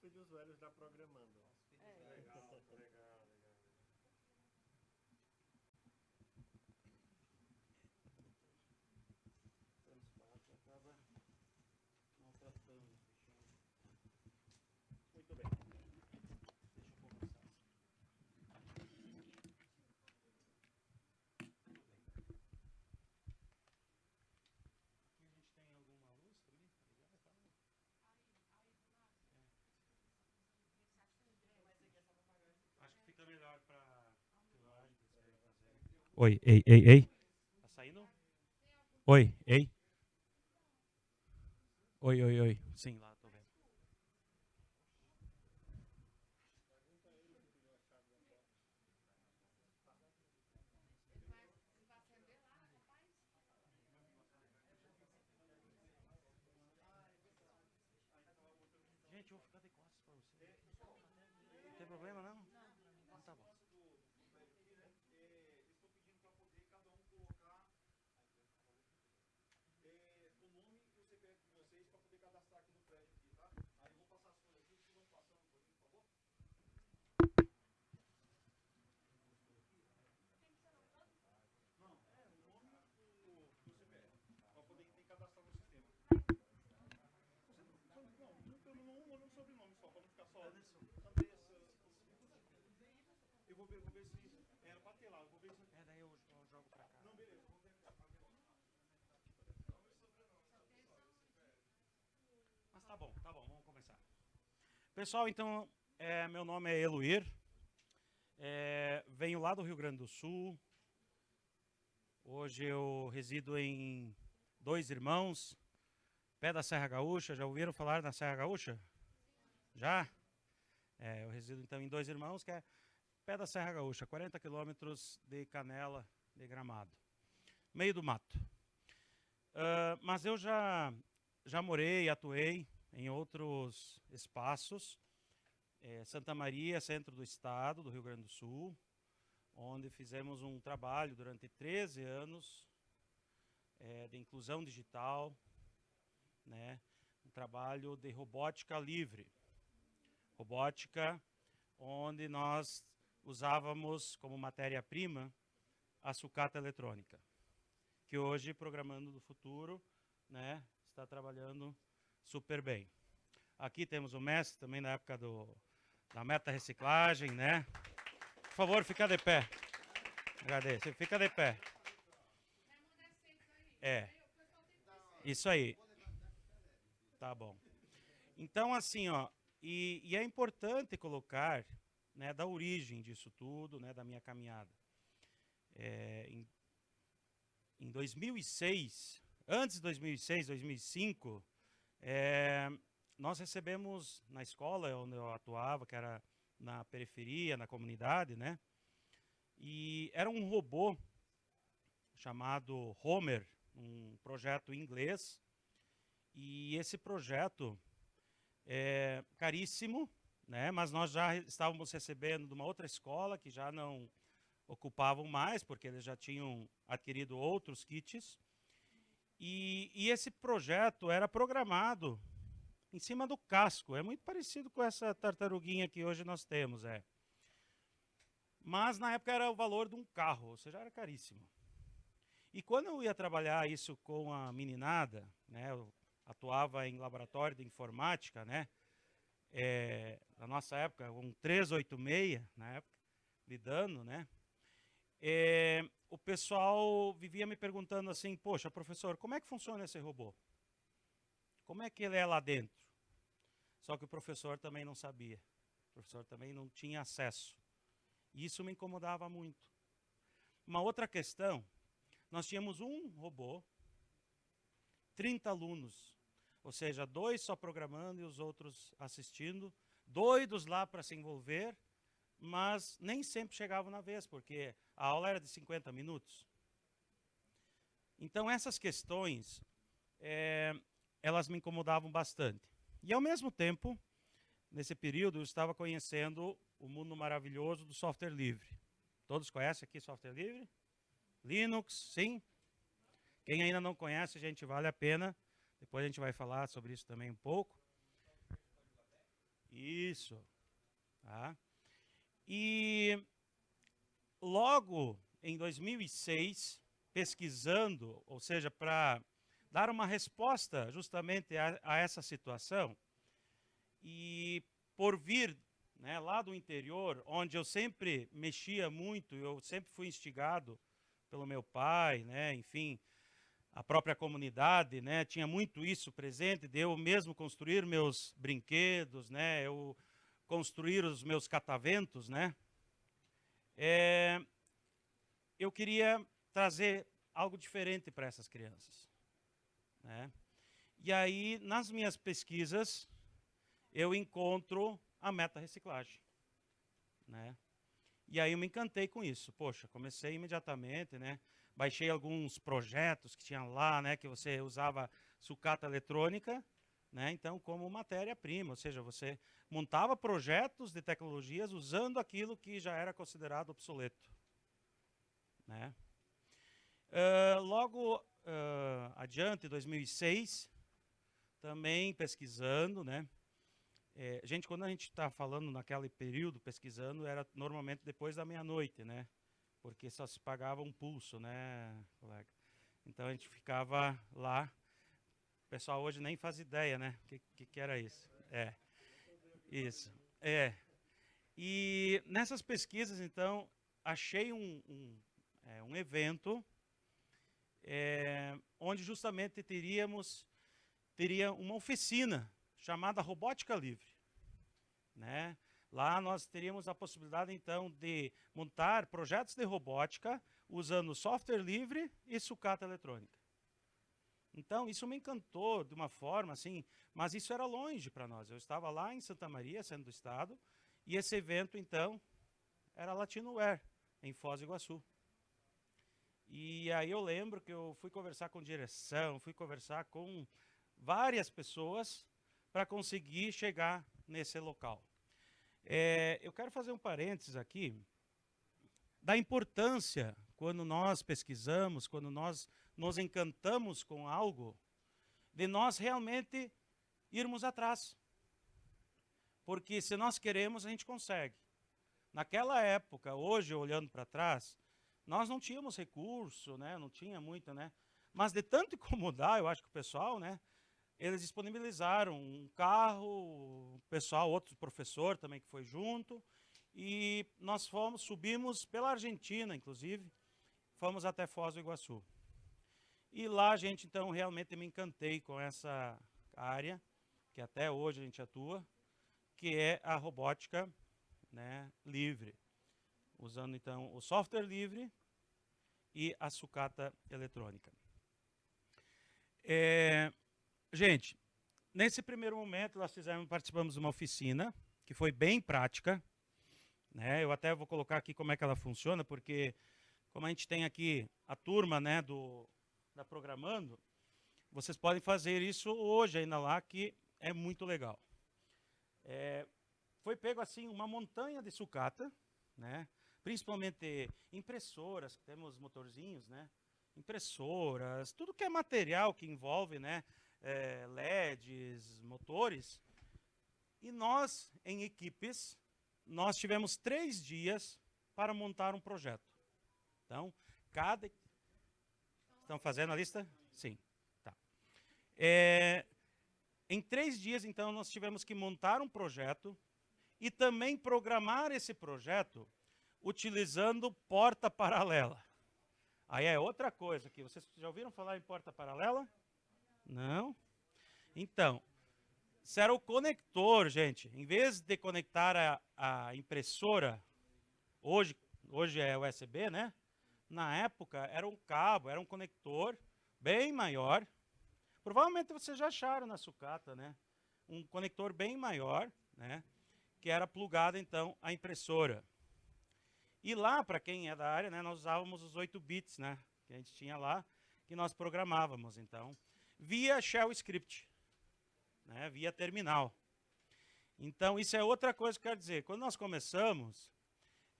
filhos velhos da Programando. Legal, legal, legal. Transporte acaba maltratando os bichinhos. Muito bem. Deixa eu começar. Tudo bem. Aqui a gente tem alguma luz também? Tá ligado? Tá. Acho que fica melhor pra filmagem que vocês querem fazer. Oi, ei, ei, ei. Tá saindo? Oi, ei. Oi, oi, oi. Sim, lá, tô vendo. Gente, eu vou ficar de costas pra você. Não tem problema, não? Não, tá bom. Estou pedindo para poder cada um colocar o nome e o CPF de vocês para poder cadastrar aqui no prédio aqui, tá? Aí eu vou passar as folhas aqui, vocês vão passando um pouquinho, por favor? Não, o nome e o CPF, para poder ter cadastrar no sistema. Não, um no sobrenome só, para não ficar só Andressa. Eu vou ver se era para ter lá, eu vou ver se... É, daí eu jogo para cá. Não, beleza, vou ver aqui. Mas tá bom, vamos começar. Pessoal, então, meu nome é Eluir, venho lá do Rio Grande do Sul. Hoje eu resido em Dois Irmãos, pé da Serra Gaúcha. Já ouviram falar da Serra Gaúcha? Já? Eu resido então em Dois Irmãos, que é pé da Serra Gaúcha, 40 quilômetros de Canela, de Gramado, meio do mato. Mas eu já morei e atuei em outros espaços. Santa Maria, centro do estado do Rio Grande do Sul, onde fizemos um trabalho durante 13 anos de inclusão digital, né? Um trabalho de robótica livre. Robótica onde nós usávamos como matéria-prima a sucata eletrônica, que hoje, Programando do Futuro, né, está trabalhando super bem. Aqui temos o mestre também na época da meta reciclagem, né? Por favor, fica de pé. Agradeço. Fica de pé. Isso aí. Tá bom. Então, assim, ó, e é importante colocar, né, da origem disso tudo, né, da minha caminhada. Em 2006, antes de 2006, 2005, nós recebemos na escola onde eu atuava, que era na periferia, na comunidade, né? E era um robô chamado Homer, um projeto em inglês. E esse projeto é caríssimo, né? Mas nós já estávamos recebendo de uma outra escola que já não ocupavam mais, porque eles já tinham adquirido outros kits. E esse projeto era programado em cima do casco. É muito parecido com essa tartaruguinha que hoje nós temos. Mas na época era o valor de um carro, ou seja, era caríssimo. E quando eu ia trabalhar isso com a meninada, né, eu atuava em laboratório de informática, né, na nossa época, um 386, na época, lidando, né, o pessoal vivia me perguntando assim, poxa, professor, como é que funciona esse robô? Como é que ele é lá dentro? Só que o professor também não sabia. O professor também não tinha acesso. E isso me incomodava muito. Uma outra questão, nós tínhamos um robô, 30 alunos, ou seja, 2 só programando e os outros assistindo, doidos lá para se envolver, mas nem sempre chegavam na vez, porque a aula era de 50 minutos. Então essas questões, elas me incomodavam bastante. E ao mesmo tempo, nesse período, eu estava conhecendo o mundo maravilhoso do software livre. Todos conhecem aqui software livre? Linux, sim? Quem ainda não conhece, gente, vale a pena. Depois a gente vai falar sobre isso também um pouco. Isso. Tá? E logo em 2006, pesquisando, ou seja, para dar uma resposta justamente a essa situação, e por vir, né, lá do interior, onde eu sempre mexia muito, eu sempre fui instigado pelo meu pai, né, enfim, a própria comunidade, né, tinha muito isso presente, de eu mesmo construir meus brinquedos, né, eu construir os meus cataventos, né, eu queria trazer algo diferente para essas crianças, né. E aí, nas minhas pesquisas, eu encontro a meta-reciclagem, né. E aí eu me encantei com isso. Poxa, comecei imediatamente, né? Baixei alguns projetos que tinha lá, né? Que você usava sucata eletrônica, né? Então, como matéria-prima, ou seja, você montava projetos de tecnologias usando aquilo que já era considerado obsoleto, né? Logo adiante, 2006, também pesquisando, né? Gente, quando a gente está falando naquele período pesquisando, era normalmente depois da meia-noite, né? Porque só se pagava um pulso, né, colega? Então a gente ficava lá. O pessoal hoje nem faz ideia, né? Que era isso? Isso. E nessas pesquisas, então, achei um evento onde justamente teria uma oficina chamada Robótica Livre, né? Lá nós teríamos a possibilidade, então, de montar projetos de robótica usando software livre e sucata eletrônica. Então, isso me encantou de uma forma, assim, mas isso era longe para nós. Eu estava lá em Santa Maria, sendo do estado, e esse evento, então, era Latinoware, em Foz do Iguaçu. E aí eu lembro que eu fui conversar com direção, fui conversar com várias pessoas para conseguir chegar nesse local. Eu quero fazer um parênteses aqui da importância, quando nós pesquisamos, quando nós nos encantamos com algo, de nós realmente irmos atrás. Porque se nós queremos, a gente consegue. Naquela época, hoje, olhando para trás, nós não tínhamos recurso, né? Não tinha muito, né? Mas de tanto incomodar, eu acho que o pessoal, né? Eles disponibilizaram um carro, o pessoal, outro professor também que foi junto, e nós subimos pela Argentina, inclusive, fomos até Foz do Iguaçu. E lá, gente, então, realmente me encantei com essa área, que até hoje a gente atua, que é a robótica, né, livre, usando, então, o software livre e a sucata eletrônica. Gente, nesse primeiro momento, nós participamos de uma oficina, que foi bem prática, né? Eu até vou colocar aqui como é que ela funciona, porque como a gente tem aqui a turma, né, da Programando, vocês podem fazer isso hoje ainda lá, que é muito legal. Foi pego assim uma montanha de sucata, né? Principalmente impressoras, temos motorzinhos, né? Impressoras, tudo que é material que envolve, né? LEDs, motores. E nós, em equipes, nós tivemos 3 dias para montar um projeto. Então, Estão fazendo a lista? Sim. Tá. Em 3 dias, então, nós tivemos que montar um projeto e também programar esse projeto utilizando porta paralela. Aí é outra coisa que vocês já ouviram falar em porta paralela? Não? Então, se era o conector, gente, em vez de conectar a impressora, hoje é USB, né? Na época era um cabo, era um conector bem maior. Provavelmente vocês já acharam na sucata, né? Um conector bem maior, né? Que era plugado, então, à impressora. E lá, para quem é da área, né, nós usávamos os 8 bits, né? Que a gente tinha lá, que nós programávamos, então, via shell script, né, via terminal. Então, isso é outra coisa que eu quero dizer. Quando nós começamos,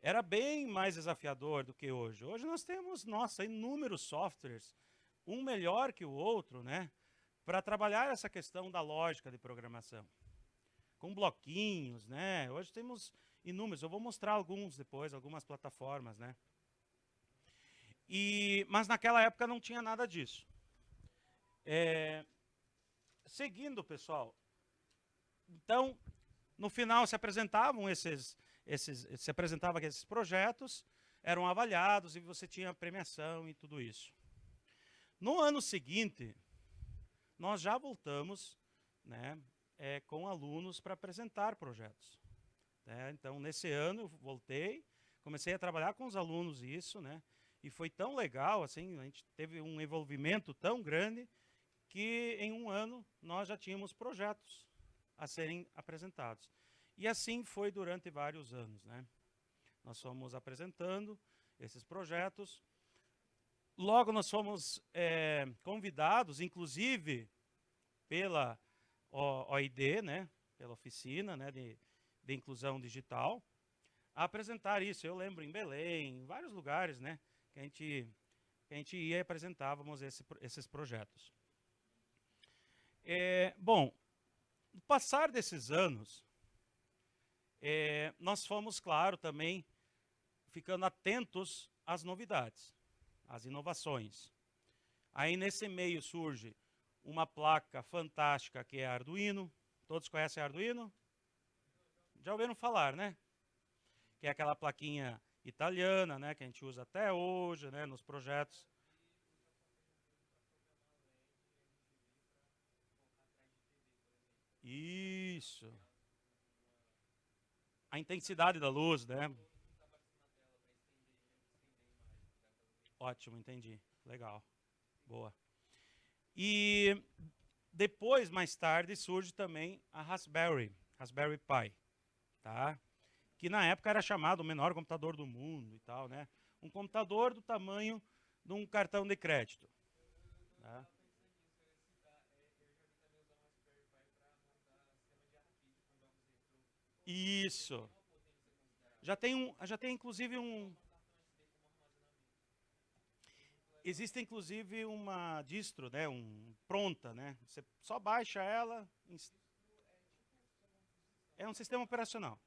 era bem mais desafiador do que hoje. Hoje nós temos, nossa, inúmeros softwares, um melhor que o outro, né, para trabalhar essa questão da lógica de programação. com bloquinhos, né? Hoje temos inúmeros, eu vou mostrar alguns depois, algumas plataformas, né? Mas naquela época não tinha nada disso. Seguindo, pessoal, então, no final se apresentavam esses projetos, eram avaliados e você tinha premiação e tudo isso. No ano seguinte, nós já voltamos, né, com alunos para apresentar projetos. Então, nesse ano, eu voltei, comecei a trabalhar com os alunos isso, né, e foi tão legal, assim, a gente teve um envolvimento tão grande que em um ano nós já tínhamos projetos a serem apresentados. E assim foi durante vários anos, né? Nós fomos apresentando esses projetos. Logo nós fomos convidados, inclusive pela OID, né? Pela oficina, né? de inclusão digital, a apresentar isso. Eu lembro em Belém, em vários lugares, né? Que a gente ia e apresentávamos esses projetos. Bom, no passar desses anos, nós fomos, claro, também ficando atentos às novidades, às inovações. Aí, nesse meio, surge uma placa fantástica que é Arduino. Todos conhecem Arduino? Já ouviram falar, né? Que é aquela plaquinha italiana, né? Que a gente usa até hoje, né? Nos projetos. Isso. A intensidade da luz, né? Ótimo, entendi. Legal. Boa. E depois, mais tarde, surge também a Raspberry Pi, tá? Que na época era chamado o menor computador do mundo e tal, né? Um computador do tamanho de um cartão de crédito. Tá? Isso. Já tem inclusive existe inclusive uma distro, né, pronta, né? Você só baixa ela, é um sistema operacional.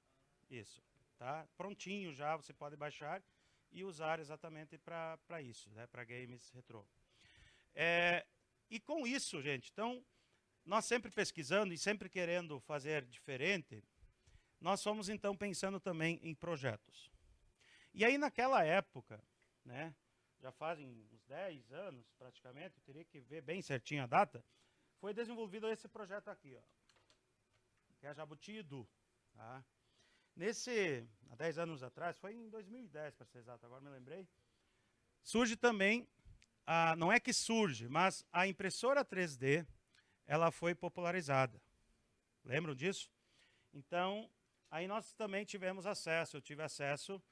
Isso, tá? Prontinho já, você pode baixar e usar exatamente para isso, né, para games retrô. E com isso, gente, então, nós sempre pesquisando e sempre querendo fazer diferente, nós fomos então pensando também em projetos. E aí naquela época, né, já fazem uns 10 anos praticamente, eu teria que ver bem certinho a data, foi desenvolvido esse projeto aqui, ó, que é a Jabuti Edu. Tá? Há 10 anos atrás, foi em 2010 para ser exato, agora me lembrei, surge também, não é que surge, mas a impressora 3D, ela foi popularizada. Lembram disso? Então, aí nós também tivemos acesso, eu tive acesso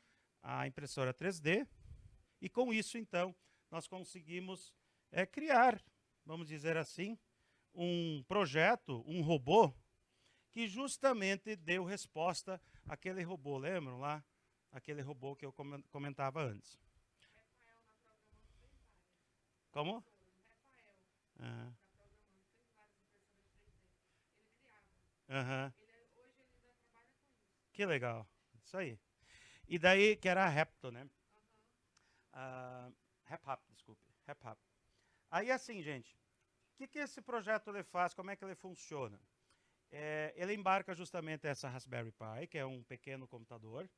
à impressora 3D, e com isso, então, nós conseguimos criar, vamos dizer assim, um projeto, um robô, que justamente deu resposta àquele robô, lembram lá? Aquele robô que eu comentava antes. Como? Uhum. Uhum. Que legal, isso aí. E daí, que era a Repto, né? RepRap, desculpe, RepRap. Aí assim, gente, o que esse projeto ele faz, como é que ele funciona? Ele embarca justamente essa Raspberry Pi, que é um pequeno computador.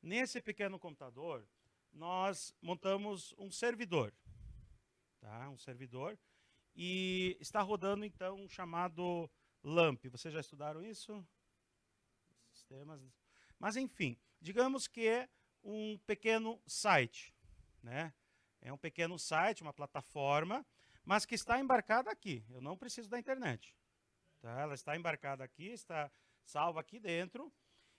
Nesse pequeno computador, nós montamos um servidor, tá? Um servidor, e está rodando então um chamado LAMP. Vocês já estudaram isso? Sistemas. Mas enfim, digamos que é um pequeno site, né? É um pequeno site, uma plataforma, mas que está embarcada aqui. Eu não preciso da internet. Tá? Ela está embarcada aqui, está salva aqui dentro.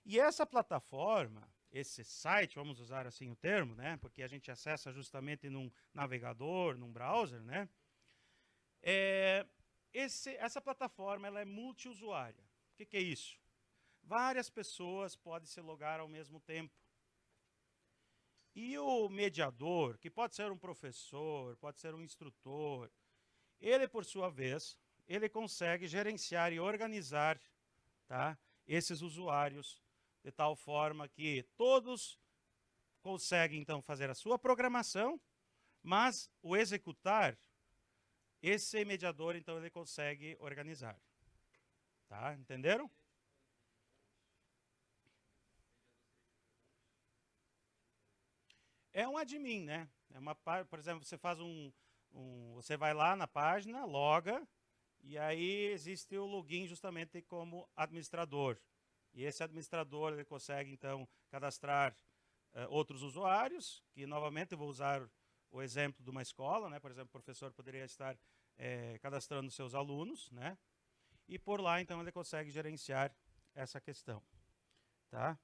E essa plataforma, esse site, vamos usar assim o termo, né? Porque a gente acessa justamente num navegador, num browser, né? Essa plataforma ela é multiusuária. O que é isso? Várias pessoas podem se logar ao mesmo tempo. E o mediador, que pode ser um professor, pode ser um instrutor, ele, por sua vez, ele consegue gerenciar e organizar tá? Esses usuários, de tal forma que todos conseguem, então, fazer a sua programação, mas o executar, esse mediador, então, ele consegue organizar. Tá? Entenderam? É um admin, né? É uma, por exemplo, você faz você vai lá na página, loga, e aí existe o login justamente como administrador. E esse administrador ele consegue, então, cadastrar outros usuários, que, novamente, eu vou usar o exemplo de uma escola, né? Por exemplo, o professor poderia estar cadastrando seus alunos, né? E por lá, então, ele consegue gerenciar essa questão. Tá?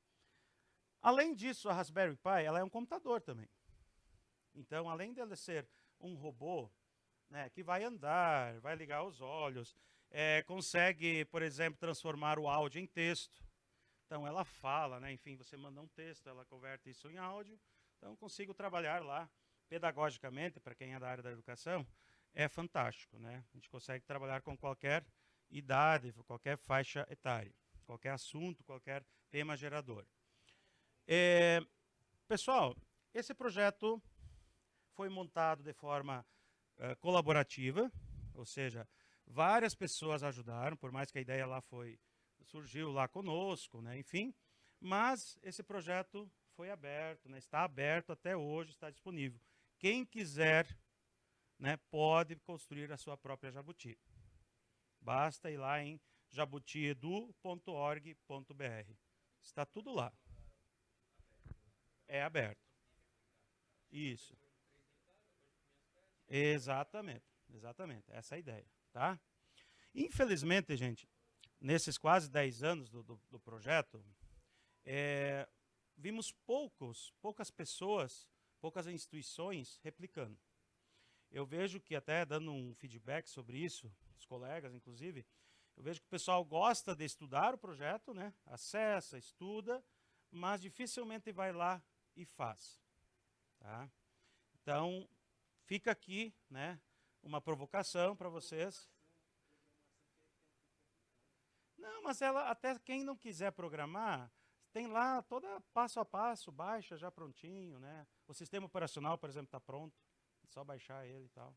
Além disso, a Raspberry Pi ela é um computador também. Então, além dela ser um robô, né, que vai andar, vai ligar os olhos, consegue, por exemplo, transformar o áudio em texto. Então, ela fala, né, enfim, você manda um texto, ela converte isso em áudio. Então, consigo trabalhar lá pedagogicamente, para quem é da área da educação, é fantástico. Né? A gente consegue trabalhar com qualquer idade, qualquer faixa etária, qualquer assunto, qualquer tema gerador. Pessoal, esse projeto foi montado de forma colaborativa, ou seja, várias pessoas ajudaram, por mais que a ideia lá surgiu lá conosco, né, enfim, mas esse projeto foi aberto, né, está aberto até hoje, está disponível. Quem quiser, né, pode construir a sua própria Jabuti. Basta ir lá em jabutiedu.org.br. Está tudo lá. É aberto. Isso. Exatamente. Exatamente. Essa é a ideia. Tá? Infelizmente, gente, nesses quase 10 anos do projeto, vimos poucas pessoas, poucas instituições replicando. Eu vejo que, até dando um feedback sobre isso, os colegas, inclusive, eu vejo que o pessoal gosta de estudar o projeto, né? Acessa, estuda, mas dificilmente vai lá e faz. Tá? Então, fica aqui, né, uma provocação para vocês. Não, mas ela, até quem não quiser programar, tem lá toda passo a passo, baixa já prontinho, né? O sistema operacional, por exemplo, está pronto, é só baixar ele e tal.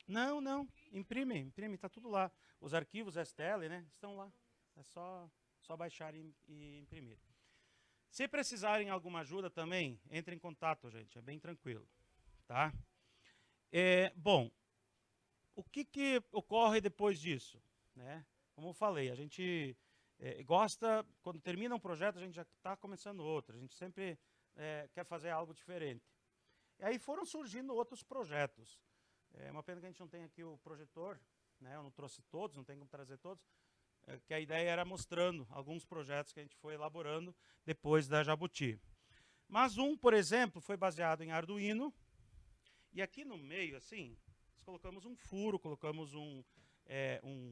Não, não, imprime, está tudo lá. Os arquivos STL, né, estão lá. É só baixar e imprimir. Se precisarem alguma ajuda também, entre em contato, gente, é bem tranquilo. Tá? Bom, o que ocorre depois disso? Né? Como eu falei, a gente gosta, quando termina um projeto, a gente já está começando outro, a gente sempre quer fazer algo diferente. E aí foram surgindo outros projetos. É uma pena que a gente não tem aqui o projetor, né? Eu não trouxe todos, não tem como trazer todos, que a ideia era mostrando alguns projetos que a gente foi elaborando depois da Jabuti. Mas por exemplo, foi baseado em Arduino, e aqui no meio, assim, nós colocamos um furo, colocamos um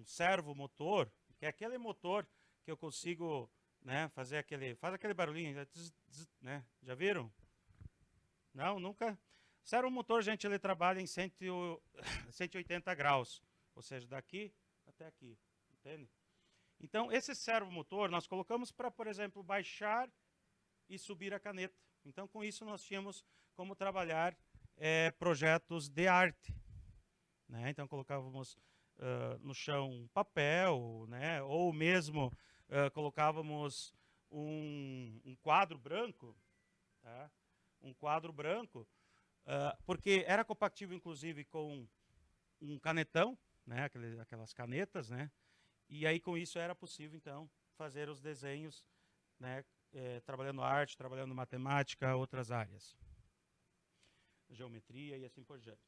servo motor, que é aquele motor que eu consigo, né, faz aquele barulhinho, né? Já viram? Não, nunca? O servo motor, gente, ele trabalha em 180 graus, ou seja, daqui até aqui, entende? Então, esse servo motor nós colocamos para, por exemplo, baixar e subir a caneta. Então, com isso, nós tínhamos como trabalhar projetos de arte. Né? Então, colocávamos no chão papel, né? Ou mesmo colocávamos um quadro branco, tá? Um quadro branco, porque era compatível, inclusive, com um canetão, né? Aquelas canetas, né? E aí, com isso, era possível, então, fazer os desenhos, né? Trabalhando arte, trabalhando matemática, outras áreas. Geometria e assim por diante.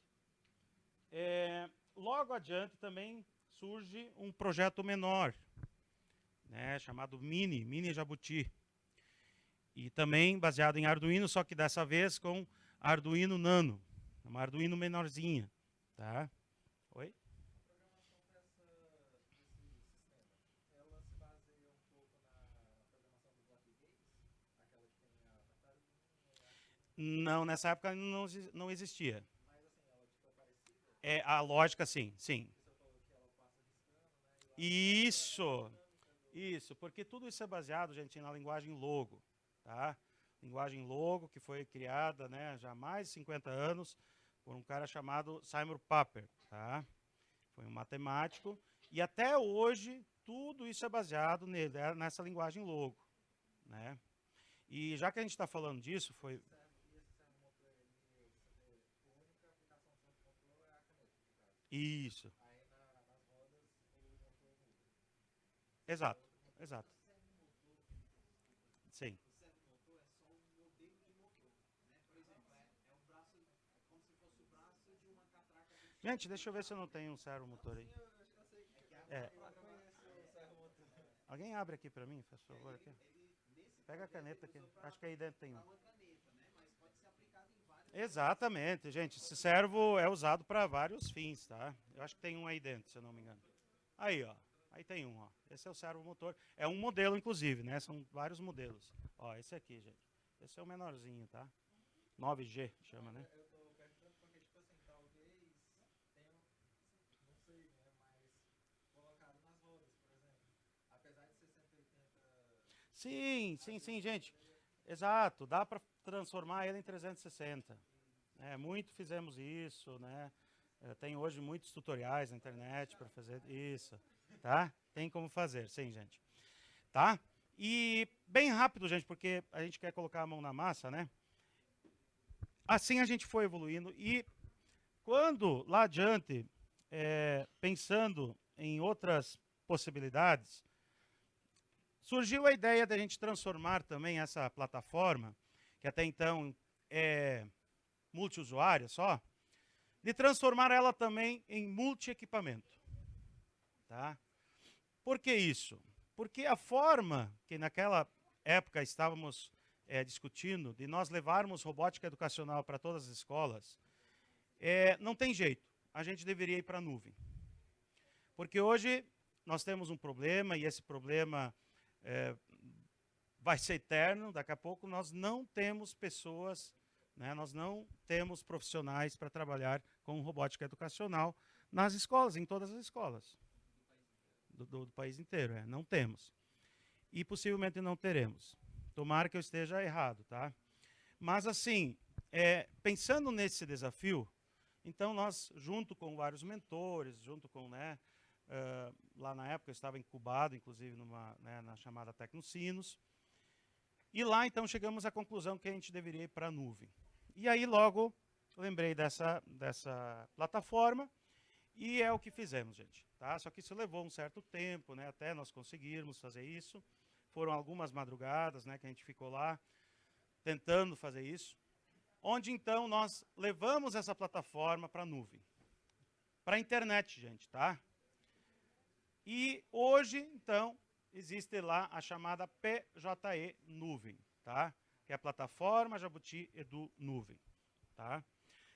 Logo adiante também surge um projeto menor, né, chamado Mini Jabuti. E também baseado em Arduino, só que dessa vez com Arduino Nano, uma Arduino menorzinha. Tá? Oi? Não, nessa época não existia. A lógica, sim, sim. Isso, porque tudo isso é baseado, gente, na linguagem Logo, tá? Linguagem Logo, que foi criada, né, já há mais de 50 anos, por um cara chamado Simon Papert, tá? Foi um matemático, e até hoje tudo isso é baseado nessa linguagem Logo, né? E já que a gente está falando disso, foi... Isso, exato, exato. Sim. Gente, deixa eu ver se eu não tenho um servomotor aí. É. Alguém abre aqui para mim, faz favor, aqui. Pega a caneta aqui. Acho que aí dentro tem um. Exatamente, gente. Esse servo é usado para vários fins, tá? Eu acho que tem um aí dentro, se eu não me engano. Aí, ó. Aí tem um, ó. Esse é o servomotor. É um modelo, inclusive, né? São vários modelos. Ó, esse aqui, gente. Esse é o menorzinho, tá? 9G, chama, né? Sim, gente. Exato. Dá para transformar ele em 360. É, muito fizemos isso, né? Tem hoje muitos tutoriais na internet para fazer isso, tá? Tem como fazer, sim, gente. Tá? E bem rápido, gente, porque a gente quer colocar a mão na massa, né? Assim a gente foi evoluindo e quando lá adiante, pensando em outras possibilidades, surgiu a ideia da gente transformar também essa plataforma, que até então é multiusuária só, de transformar ela também em multi-equipamento. Tá? Por que isso? Porque a forma que naquela época estávamos discutindo de nós levarmos robótica educacional para todas as escolas, não tem jeito. A gente deveria ir para a nuvem. Porque hoje nós temos um problema, e esse problema vai ser eterno. Daqui a pouco nós não temos pessoas, né, nós não temos profissionais para trabalhar com robótica educacional nas escolas, em todas as escolas do país inteiro. Não temos. E possivelmente não teremos. Tomara que eu esteja errado, tá? Mas assim, pensando nesse desafio, então nós, junto com vários mentores, junto com, né, lá na época eu estava incubado, inclusive, na chamada Tecnocinos, e lá então chegamos à conclusão que a gente deveria ir para a nuvem. E aí logo lembrei dessa plataforma, e é o que fizemos, gente. Tá? Só que isso levou um certo tempo, né, até nós conseguirmos fazer isso. Foram algumas madrugadas, né, que a gente ficou lá tentando fazer isso. Onde então nós levamos essa plataforma para a nuvem. Para a internet, gente, tá? E hoje, então, existe lá a chamada PJE Nuvem, tá? Que é a plataforma Jabuti Edu Nuvem, tá?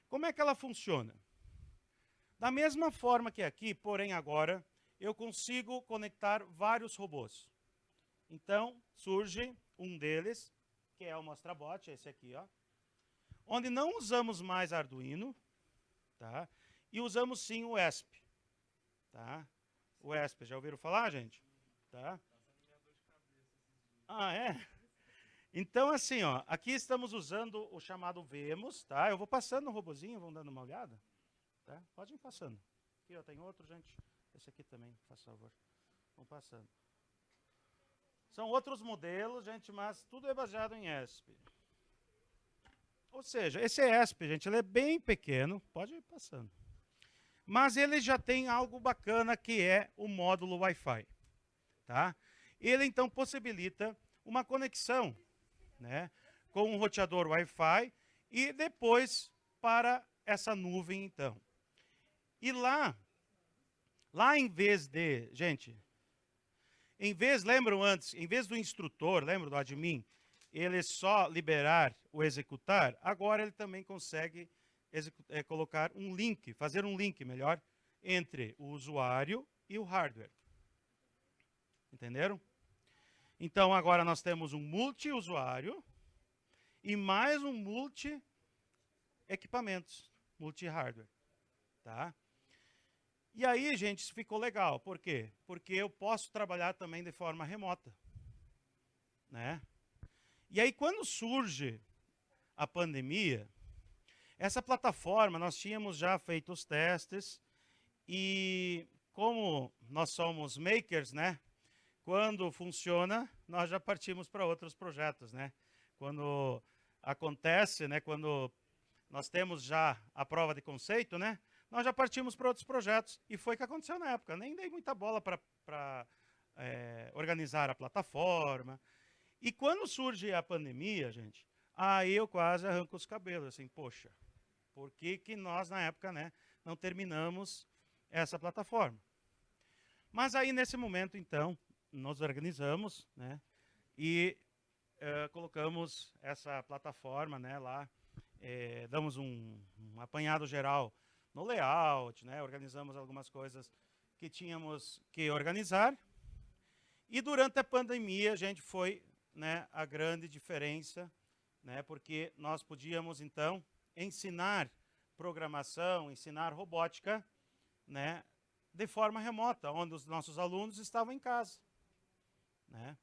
Como é que ela funciona? Da mesma forma que aqui, porém agora, eu consigo conectar vários robôs. Então, surge um deles, que é o MostraBot, esse aqui, ó, onde não usamos mais Arduino, tá? E usamos sim o ESP, tá? O ESP, já ouviram falar, gente? Tá? Ah, é? Então, assim, ó, aqui estamos usando o chamado Vemos, tá? Eu vou passando no robozinho, vão dando uma olhada. Tá? Pode ir passando. Aqui, ó, tem outro, gente. Esse aqui também, faz favor. Vão passando. São outros modelos, gente, mas tudo é baseado em ESP. Ou seja, esse ESP, gente, ele é bem pequeno. Pode ir passando. Mas ele já tem algo bacana, que é o módulo Wi-Fi. Tá? Ele, então, possibilita uma conexão, né, com um roteador Wi-Fi e depois para essa nuvem, então. E lá em vez de, gente, lembram antes, em vez do instrutor, lembra do admin, ele só liberar o executar, agora ele também consegue colocar um link, fazer um link, melhor, entre o usuário e o hardware. Entenderam? Então, agora nós temos um multi-usuário e mais um multi-equipamentos, multi-hardware. Tá? E aí, gente, isso ficou legal. Por quê? Porque eu posso trabalhar também de forma remota, né? E aí, quando surge a pandemia, essa plataforma, nós tínhamos já feito os testes e como nós somos makers, né? Quando funciona, nós já partimos para outros projetos, né? Quando acontece, né? Quando nós temos já a prova de conceito, né? Nós já partimos para outros projetos. E foi o que aconteceu na época. Nem dei muita bola para organizar a plataforma. E quando surge a pandemia, gente, aí eu quase arranco os cabelos, assim, poxa, por que que nós, na época, né, não terminamos essa plataforma? Mas aí, nesse momento, então, nos organizamos, né, e colocamos essa plataforma, né, lá, damos um apanhado geral no layout, né, organizamos algumas coisas que tínhamos que organizar. E durante a pandemia, a gente foi, né, a grande diferença, né, porque nós podíamos, então, ensinar programação, ensinar robótica, né, de forma remota, onde os nossos alunos estavam em casa, né.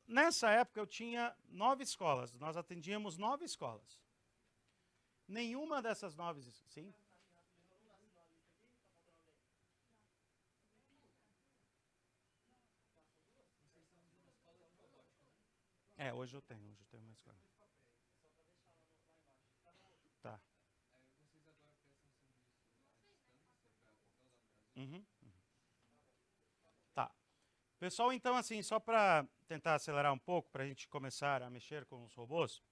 Nessa época eu tinha 9 escolas, nós atendíamos 9 escolas. Nenhuma dessas 9, sim? Hoje eu tenho uma escola. Tá. Uhum. Tá. Pessoal, então, assim, só para tentar acelerar um pouco, para a gente começar a mexer com os robôs.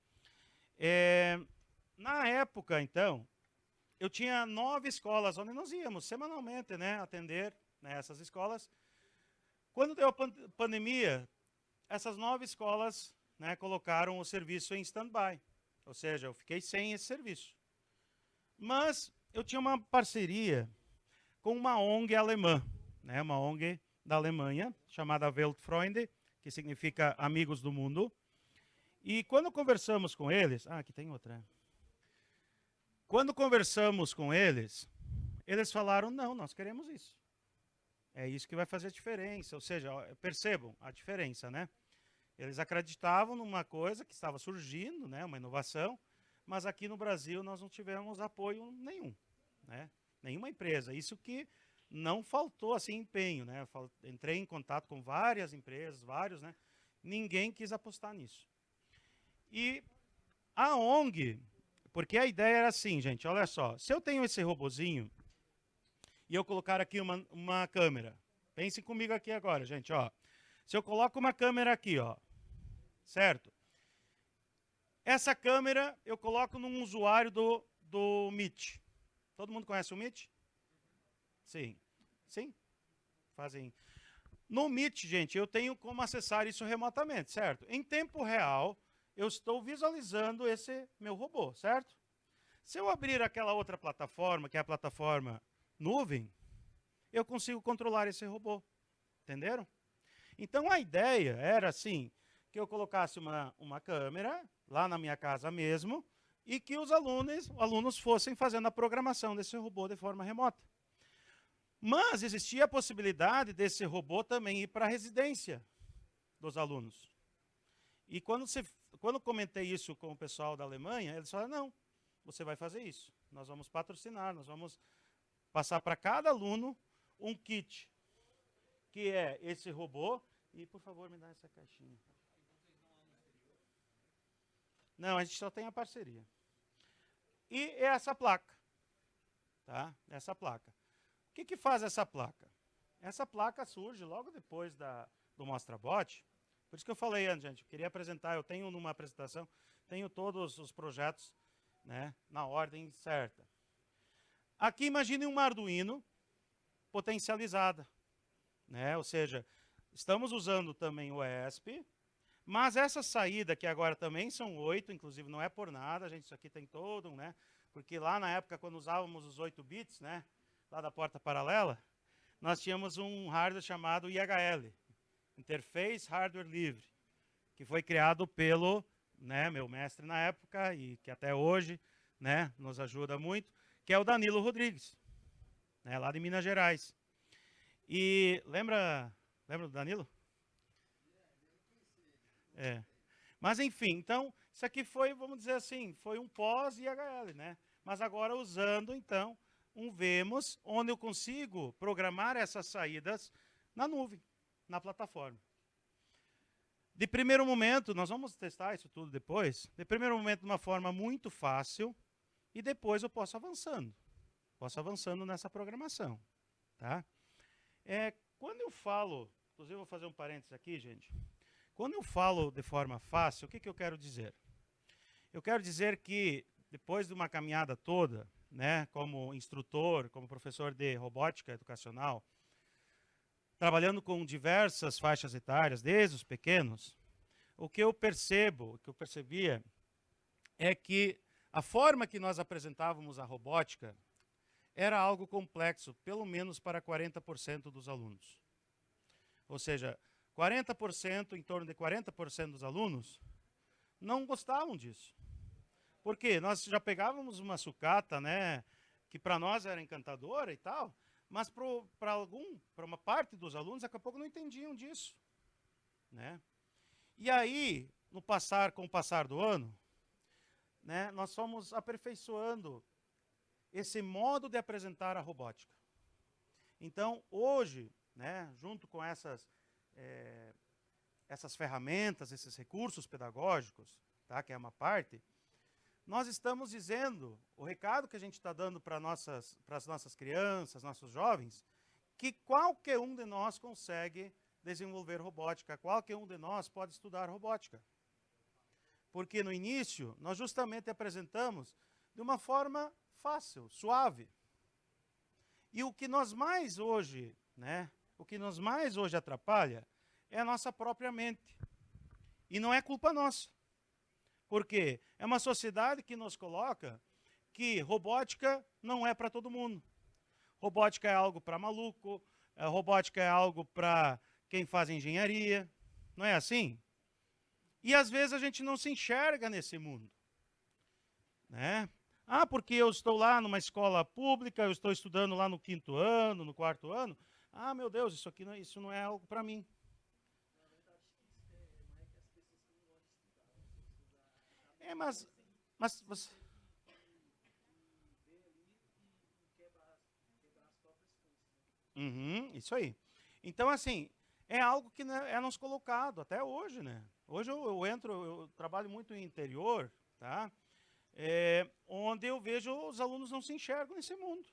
Na época, então, eu tinha 9 escolas onde nós íamos semanalmente, né, atender, né, essas escolas. Quando deu a pandemia, essas 9 escolas, né, colocaram o serviço em stand-by. Ou seja, eu fiquei sem esse serviço. Mas eu tinha uma parceria com uma ONG alemã, né, uma ONG da Alemanha, chamada Weltfreunde, que significa Amigos do Mundo. E quando conversamos com eles... aqui tem outra. Quando conversamos com eles, eles falaram, não, nós queremos isso. É isso que vai fazer a diferença. Ou seja, percebam a diferença, né? Eles acreditavam numa coisa que estava surgindo, né, uma inovação, mas aqui no Brasil nós não tivemos apoio nenhum, né? Nenhuma empresa. Isso que não faltou assim empenho, né? Entrei em contato com várias empresas, vários, né? Ninguém quis apostar nisso. E a ONG, porque a ideia era assim, gente, olha só, se eu tenho esse robozinho e eu colocar aqui uma câmera, pensem comigo aqui agora, gente, ó. Se eu coloco uma câmera aqui, ó, certo? Essa câmera eu coloco num usuário do Meet. Todo mundo conhece o Meet? Sim. Sim? Fazem. No Meet, gente, eu tenho como acessar isso remotamente, certo? Em tempo real, eu estou visualizando esse meu robô, certo? Se eu abrir aquela outra plataforma, que é a plataforma nuvem, eu consigo controlar esse robô. Entenderam? Então a ideia era assim, que eu colocasse uma câmera lá na minha casa mesmo e que os alunos fossem fazendo a programação desse robô de forma remota. Mas existia a possibilidade desse robô também ir para a residência dos alunos. E quando comentei isso com o pessoal da Alemanha, eles falaram, não, você vai fazer isso. Nós vamos patrocinar, nós vamos passar para cada aluno um kit, que é esse robô. E, por favor, me dá essa caixinha. Não, a gente só tem a parceria. E essa placa. Tá? Essa placa. O que faz essa placa? Essa placa surge logo depois do MostraBot. Por isso que eu falei antes, gente, eu queria apresentar, eu tenho numa apresentação, tenho todos os projetos, né, na ordem certa. Aqui imagine uma Arduino potencializada, né? Ou seja, estamos usando também o ESP, mas essa saída, que agora também são 8, inclusive não é por nada, gente, isso aqui tem todo, né? Porque lá na época, quando usávamos os 8 bits, né, lá da porta paralela, nós tínhamos um hardware chamado IHL, Interface Hardware Livre, que foi criado pelo, né, meu mestre na época e que até hoje, né, nos ajuda muito, que é o Danilo Rodrigues. né, lá de Minas Gerais. E lembra do Danilo? É. Mas enfim, então, isso aqui foi, vamos dizer assim, foi um pós-IHL, né? Mas agora usando, então, um Vemos, onde eu consigo programar essas saídas na nuvem, na plataforma. De primeiro momento, nós vamos testar isso tudo depois, de primeiro momento de uma forma muito fácil, e depois eu posso avançando nessa programação, tá? Quando eu falo, inclusive eu vou fazer um parênteses aqui, gente, quando eu falo de forma fácil, o que eu quero dizer? Eu quero dizer que, depois de uma caminhada toda, né, como instrutor, como professor de robótica educacional, trabalhando com diversas faixas etárias, desde os pequenos, o que eu percebia, é que a forma que nós apresentávamos a robótica era algo complexo, pelo menos para 40% dos alunos. Ou seja, 40%, em torno de 40% dos alunos, não gostavam disso. Por quê? Nós já pegávamos uma sucata, né, que para nós era encantadora e tal, mas para uma parte dos alunos, daqui a pouco não entendiam disso, né? E aí, com o passar do ano, né, nós fomos aperfeiçoando esse modo de apresentar a robótica. Então, hoje, né, junto com essas ferramentas, esses recursos pedagógicos, tá, que é uma parte, nós estamos dizendo, o recado que a gente está dando para as nossas crianças, nossos jovens, que qualquer um de nós consegue desenvolver robótica, qualquer um de nós pode estudar robótica. Porque no início, nós justamente apresentamos de uma forma fácil, suave. E o que nos mais hoje atrapalha é a nossa própria mente. E não é culpa nossa. Porque é uma sociedade que nos coloca que robótica não é para todo mundo. Robótica é algo para maluco, robótica é algo para quem faz engenharia. Não é assim? E às vezes a gente não se enxerga nesse mundo, né? Ah, porque eu estou lá numa escola pública, eu estou estudando lá no 5º ano, no 4º ano. Ah, meu Deus, isso não é algo para mim. Mas você... Isso aí. Então, assim, é algo que é nos colocado até hoje, né? Hoje eu trabalho muito em interior, tá? Onde eu vejo os alunos não se enxergam nesse mundo.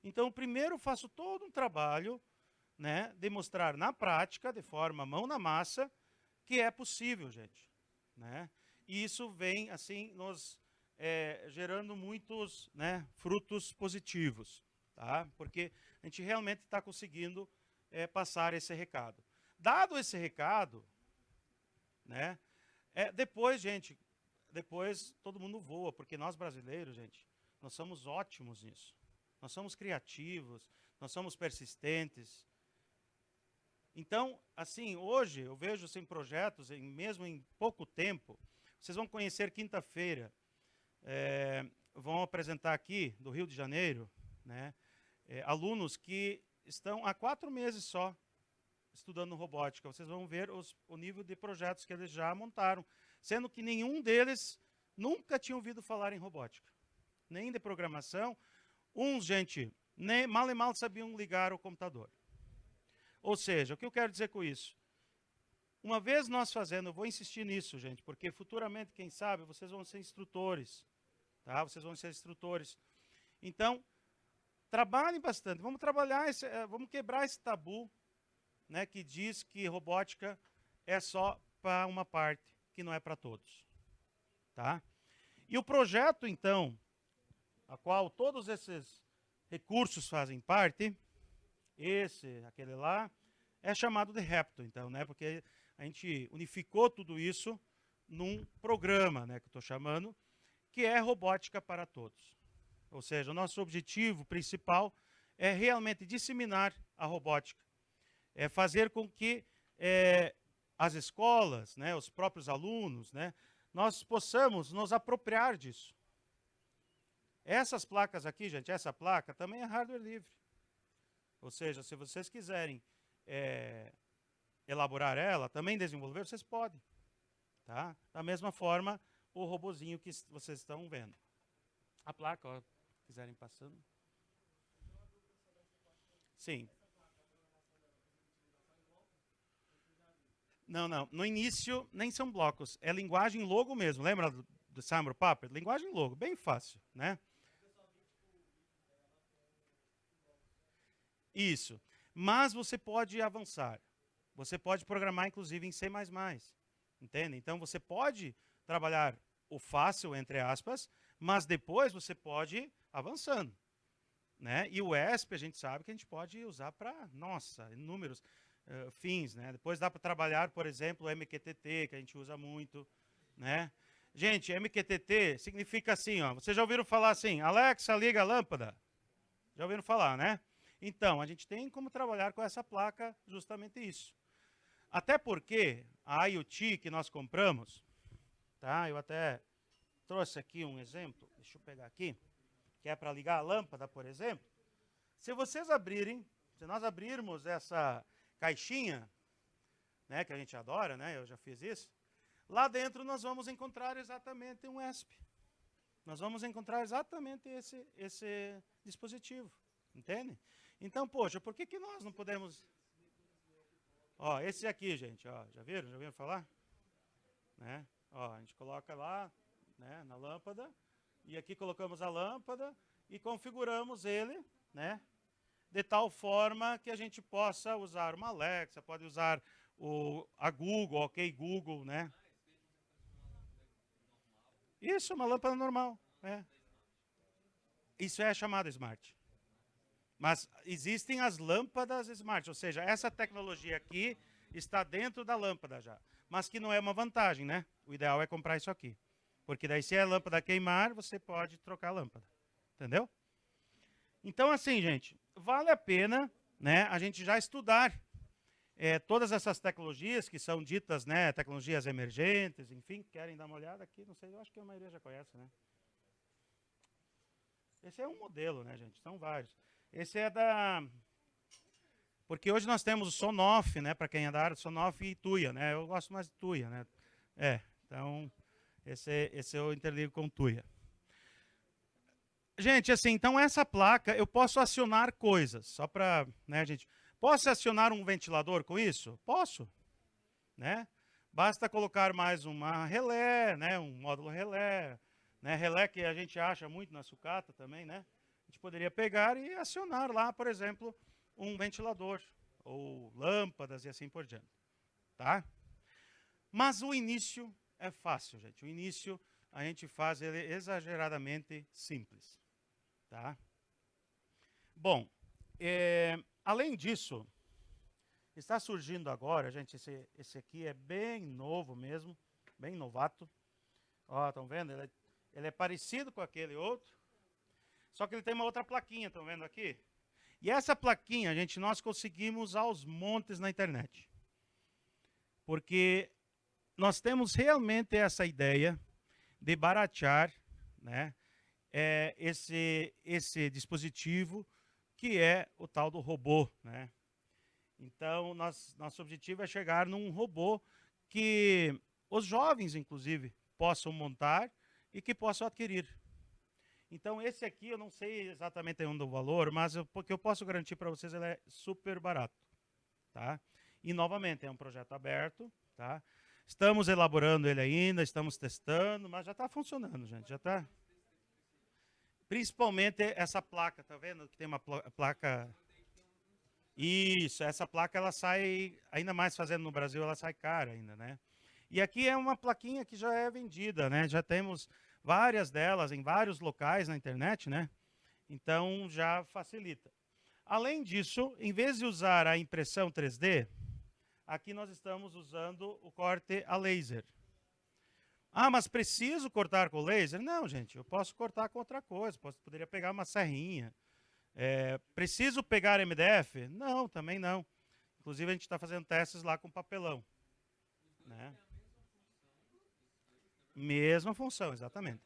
Então, primeiro eu faço todo um trabalho, né, de mostrar na prática, de forma mão na massa, que é possível, gente, né? E isso vem, assim, nos gerando muitos, né, frutos positivos, tá? Porque a gente realmente está conseguindo passar esse recado. Dado esse recado, né, depois todo mundo voa, porque nós brasileiros, gente, nós somos ótimos nisso. Nós somos criativos, nós somos persistentes. Então, assim, hoje eu vejo assim, projetos, mesmo em pouco tempo, vocês vão conhecer quinta-feira, vão apresentar aqui, do Rio de Janeiro, né, alunos que estão há 4 meses só estudando robótica. Vocês vão ver o nível de projetos que eles já montaram, sendo que nenhum deles nunca tinha ouvido falar em robótica, nem de programação. Uns, gente, mal e mal sabiam ligar o computador. Ou seja, o que eu quero dizer com isso? Uma vez nós fazendo, eu vou insistir nisso, gente, porque futuramente, quem sabe, vocês vão ser instrutores, tá? Vocês vão ser instrutores. Então, trabalhem bastante. Vamos vamos quebrar esse tabu, né, que diz que robótica é só para uma parte, que não é para todos, tá? E o projeto, então, a qual todos esses recursos fazem parte, aquele lá, é chamado de Repto, então, né? Porque a gente unificou tudo isso num programa, né, que eu estou chamando, que é Robótica para Todos. Ou seja, o nosso objetivo principal é realmente disseminar a robótica, é fazer com que as escolas, né, os próprios alunos, né, nós possamos nos apropriar disso. Essas placas aqui, gente, essa placa também é hardware livre. Ou seja, se vocês quiserem elaborar ela, também desenvolver, vocês podem. Tá? Da mesma forma, o robozinho que vocês estão vendo. A placa, ó, quiserem passando. Sim. Não, não. No início, nem são blocos. É linguagem Logo mesmo. Lembra do Simon Papert? Linguagem Logo, bem fácil, né? Isso. Mas você pode avançar. Você pode programar, inclusive, em C++. Entende? Então, você pode trabalhar o fácil, entre aspas, mas depois você pode ir avançando. Né? E o ESP, a gente sabe que a gente pode usar para, nossa, inúmeros fins. Né? Depois dá para trabalhar, por exemplo, o MQTT, que a gente usa muito. Né? Gente, MQTT significa assim, ó, vocês já ouviram falar assim, Alexa, liga a lâmpada? Já ouviram falar, né? Então, a gente tem como trabalhar com essa placa justamente isso. Até porque a IoT que nós compramos, tá? Eu até trouxe aqui um exemplo, deixa eu pegar aqui, que é para ligar a lâmpada, por exemplo. Se vocês abrirem, se nós abrirmos essa caixinha, né, que a gente adora, né? Eu já fiz isso. Lá dentro nós vamos encontrar exatamente um ESP. Nós vamos encontrar exatamente esse dispositivo, entende? Então, poxa, por que nós não podemos... Ó, esse aqui, gente, ó, já viram? Já ouviram falar? Né? Ó, a gente coloca lá, né, na lâmpada, e aqui colocamos a lâmpada e configuramos ele, né, de tal forma que a gente possa usar uma Alexa, pode usar a Google, ok, Google, né? Isso, uma lâmpada normal, né? Isso é chamado smart. Mas existem as lâmpadas smart, ou seja, essa tecnologia aqui está dentro da lâmpada já. Mas que não é uma vantagem, né? O ideal é comprar isso aqui. Porque daí se a lâmpada queimar, você pode trocar a lâmpada. Entendeu? Então assim, gente, vale a pena, né, a gente já estudar todas essas tecnologias que são ditas, né, tecnologias emergentes, enfim, querem dar uma olhada aqui? Não sei, eu acho que a maioria já conhece, né? Esse é um modelo, né, gente? São vários. Esse é da... Porque hoje nós temos o Sonoff, né, para quem é da área, Sonoff e Tuya, né? Eu gosto mais de Tuya, né? Então, esse eu interligo com Tuya. Gente, assim, então essa placa, eu posso acionar coisas, só para, né, gente... Posso acionar um ventilador com isso? Posso, né? Basta colocar mais uma relé, né, um módulo relé, né, relé que a gente acha muito na sucata também, né? A gente poderia pegar e acionar lá, por exemplo, um ventilador, ou lâmpadas e assim por diante, tá? Mas o início é fácil, gente. O início a gente faz ele exageradamente simples, tá? Bom, além disso, está surgindo agora, gente, esse aqui é bem novo mesmo, bem novato. Ó, estão vendo? Ele é parecido com aquele outro, só que ele tem uma outra plaquinha, estão vendo aqui? E essa plaquinha, gente, nós conseguimos aos montes na internet. Porque nós temos realmente essa ideia de baratear, né, esse dispositivo que é o tal do robô, né? Então, nosso objetivo é chegar num robô que os jovens, inclusive, possam montar e que possam adquirir. Então, esse aqui, eu não sei exatamente ainda o valor, mas o que eu posso garantir para vocês, ele é super barato. Tá? E, novamente, é um projeto aberto. Tá? Estamos elaborando ele ainda, estamos testando, mas já está funcionando, gente. Já está. Principalmente essa placa, tá vendo? Que tem uma placa... Isso, essa placa ela sai, ainda mais fazendo no Brasil, ela sai cara ainda, né? E aqui é uma plaquinha que já é vendida, né? Já temos várias delas em vários locais na internet, né? Então já facilita. Além disso, em vez de usar a impressão 3D, aqui nós estamos usando o corte a laser. Ah, mas preciso cortar com laser? Não, gente, eu posso cortar com outra coisa, poderia pegar uma serrinha. Preciso pegar MDF? Não, também não. Inclusive, a gente está fazendo testes lá com papelão. Né? Mesma função, exatamente.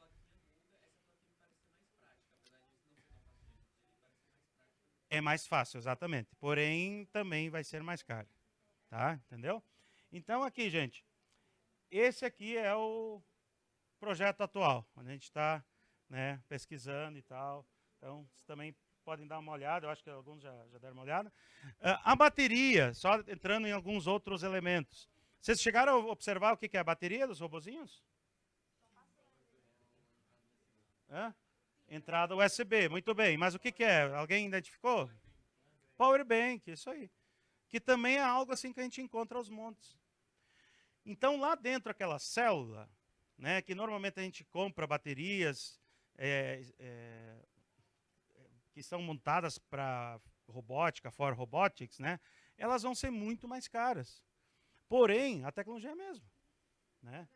É mais fácil, exatamente. Porém, também vai ser mais caro. Tá? Entendeu? Então, aqui, gente, esse aqui é o projeto atual, onde a gente está, né, pesquisando e tal. Então, vocês também podem dar uma olhada, eu acho que alguns já deram uma olhada. A bateria, só entrando em alguns outros elementos. Vocês chegaram a observar o que é a bateria dos robozinhos? Entrada USB, muito bem. Mas o que é? Alguém identificou? Power Bank, isso aí. Que também é algo assim que a gente encontra aos montes. Então, lá dentro, aquela célula, né, que normalmente a gente compra baterias que são montadas para robótica, for robotics, né, elas vão ser muito mais caras. Porém, a tecnologia é a mesma. Né?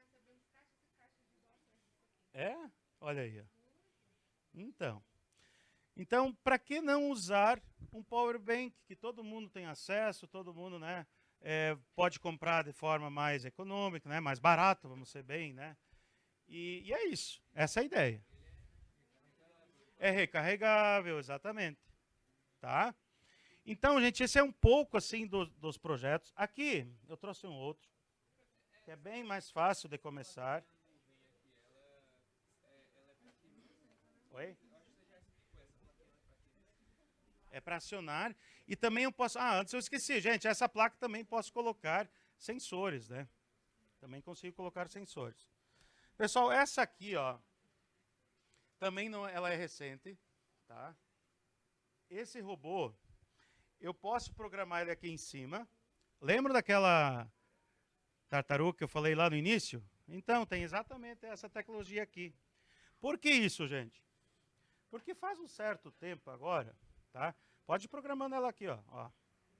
É? Olha aí. Então, para que não usar um power bank que todo mundo tem acesso, todo mundo, né, pode comprar de forma mais econômica, né, mais barato, vamos ser bem, né? E é isso, essa é a ideia. É recarregável, exatamente. Tá? Então, gente, esse é um pouco assim dos projetos. Aqui, eu trouxe um outro, que é bem mais fácil de começar. Oi? É para acionar. E também eu posso... antes eu esqueci, gente, essa placa também posso colocar sensores, né? Também consigo colocar sensores. Pessoal, essa aqui, ó, também não, ela é recente, tá? Esse robô, eu posso programar ele aqui em cima. Lembra daquela tartaruga que eu falei lá no início? Então, tem exatamente essa tecnologia aqui. Por que isso, gente? Porque faz um certo tempo agora, tá? Pode ir programando ela aqui, ó.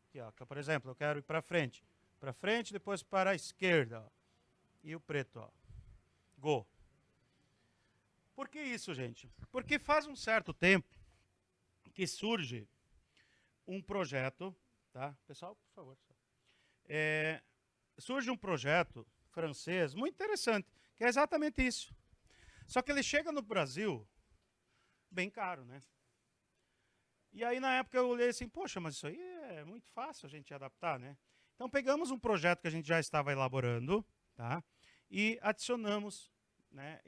Aqui, ó. Por exemplo, eu quero ir para frente. Para frente, depois para a esquerda, ó. E o preto, ó. Go. Por que isso, gente? Porque faz um certo tempo que surge um projeto, tá? Pessoal, por favor. Surge um projeto francês muito interessante, que é exatamente isso. Só que ele chega no Brasil bem caro, né? E aí, na época, eu olhei assim, poxa, mas isso aí é muito fácil a gente adaptar, né? Então, pegamos um projeto que a gente já estava elaborando, tá? E adicionamos, né,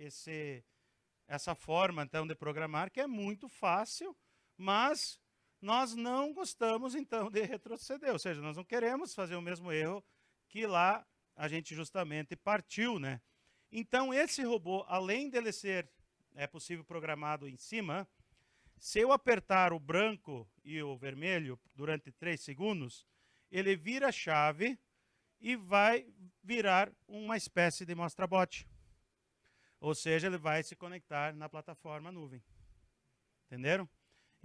essa forma, então, de programar, que é muito fácil, mas nós não gostamos, então, de retroceder. Ou seja, nós não queremos fazer o mesmo erro que lá a gente justamente partiu, né? Então, esse robô, além dele ser possível programado em cima, se eu apertar o branco e o vermelho durante 3 segundos, ele vira a chave e vai virar uma espécie de mostra-bot. Ou seja, ele vai se conectar na plataforma nuvem. Entenderam?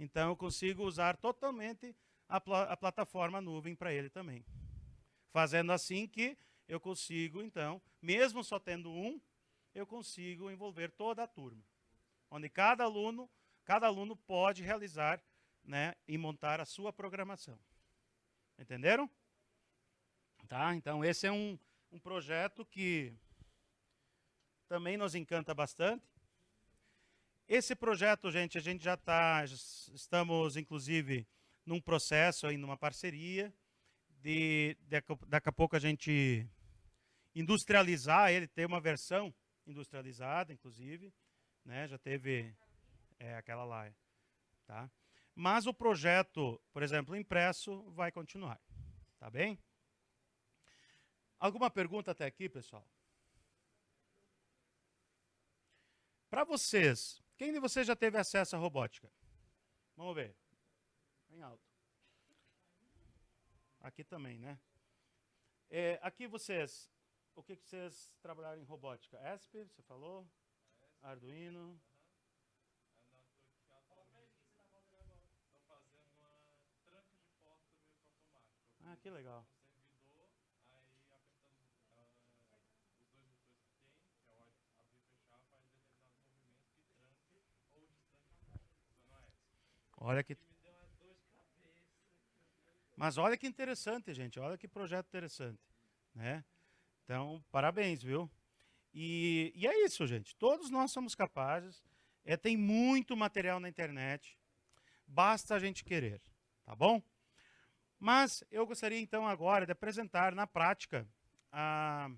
Então, eu consigo usar totalmente a plataforma nuvem para ele também. Fazendo assim que eu consigo, então, mesmo só tendo um, eu consigo envolver toda a turma. Onde cada aluno pode realizar, né, e montar a sua programação. Entenderam? Tá? Então, esse é um projeto que também nos encanta bastante. Esse projeto, gente, a gente já estamos, inclusive, num processo, aí, numa parceria, daqui a pouco a gente industrializar ele, ter uma versão industrializada, inclusive, né? Já teve aquela lá, tá? Mas o projeto, por exemplo, impresso, vai continuar, tá bem? Alguma pergunta até aqui, pessoal? Para vocês, quem de vocês já teve acesso à robótica? Vamos ver. Bem alto. Aqui também, né? Aqui vocês, o que vocês trabalharam em robótica? ESP, você falou? Arduino. Ah, que legal. Olha que... Mas olha que interessante, gente. Olha que projeto interessante, né? Então, parabéns, viu? E é isso, gente. Todos nós somos capazes. Tem muito material na internet. Basta a gente querer, tá bom? Mas eu gostaria então agora de apresentar na prática a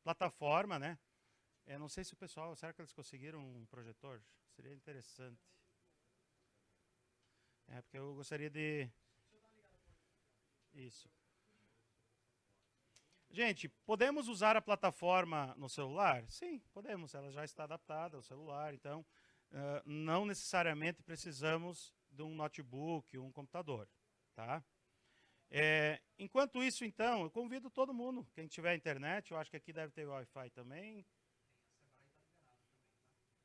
plataforma, né? Eu não sei se o pessoal, será que eles conseguiram um projetor? Seria interessante. Porque eu gostaria de... Isso. Gente, podemos usar a plataforma no celular? Sim, podemos. Ela já está adaptada ao celular, então não necessariamente precisamos de um notebook, um computador, tá? Enquanto isso, então, eu convido todo mundo, quem tiver internet, eu acho que aqui deve ter Wi-Fi também.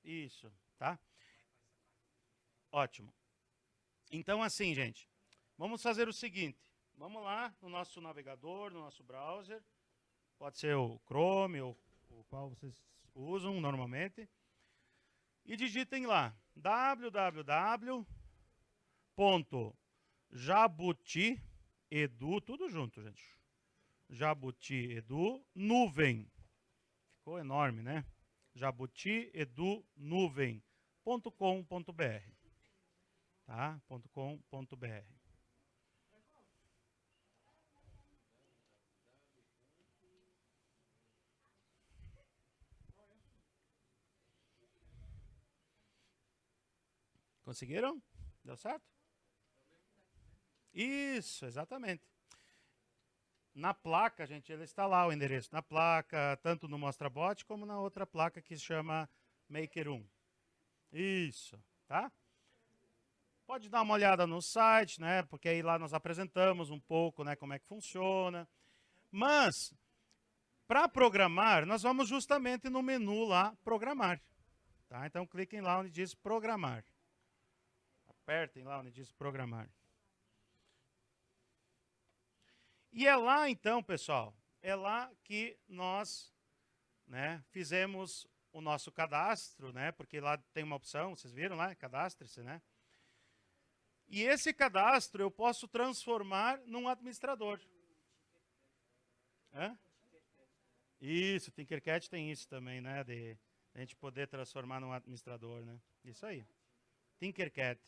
Isso, tá? Ótimo. Então, assim, gente, vamos fazer o seguinte. Vamos lá no nosso navegador, no nosso browser. Pode ser o Chrome ou o qual vocês usam normalmente. E digitem lá www.jabutiedu, tudo junto, gente. Jabutiedu nuvem. Ficou enorme, né? jabutiedunuvem.com.br, tá? .com.br. Conseguiram? Deu certo? Isso, exatamente. Na placa, gente, ele está lá o endereço. Na placa, tanto no MostraBot como na outra placa que se chama Maker1. Isso, tá? Pode dar uma olhada no site, né? Porque aí lá nós apresentamos um pouco, né, como é que funciona. Mas para programar, nós vamos justamente no menu lá programar, tá? Então cliquem lá onde diz programar. Apertem lá onde diz programar. E é lá então, pessoal, é lá que nós, né, fizemos o nosso cadastro, né? Porque lá tem uma opção, vocês viram lá, cadastre-se, né? E esse cadastro eu posso transformar num administrador. Hã? Isso, Tinkercad tem isso também, né? De a gente poder transformar num administrador, né? Isso aí. Tinkercad.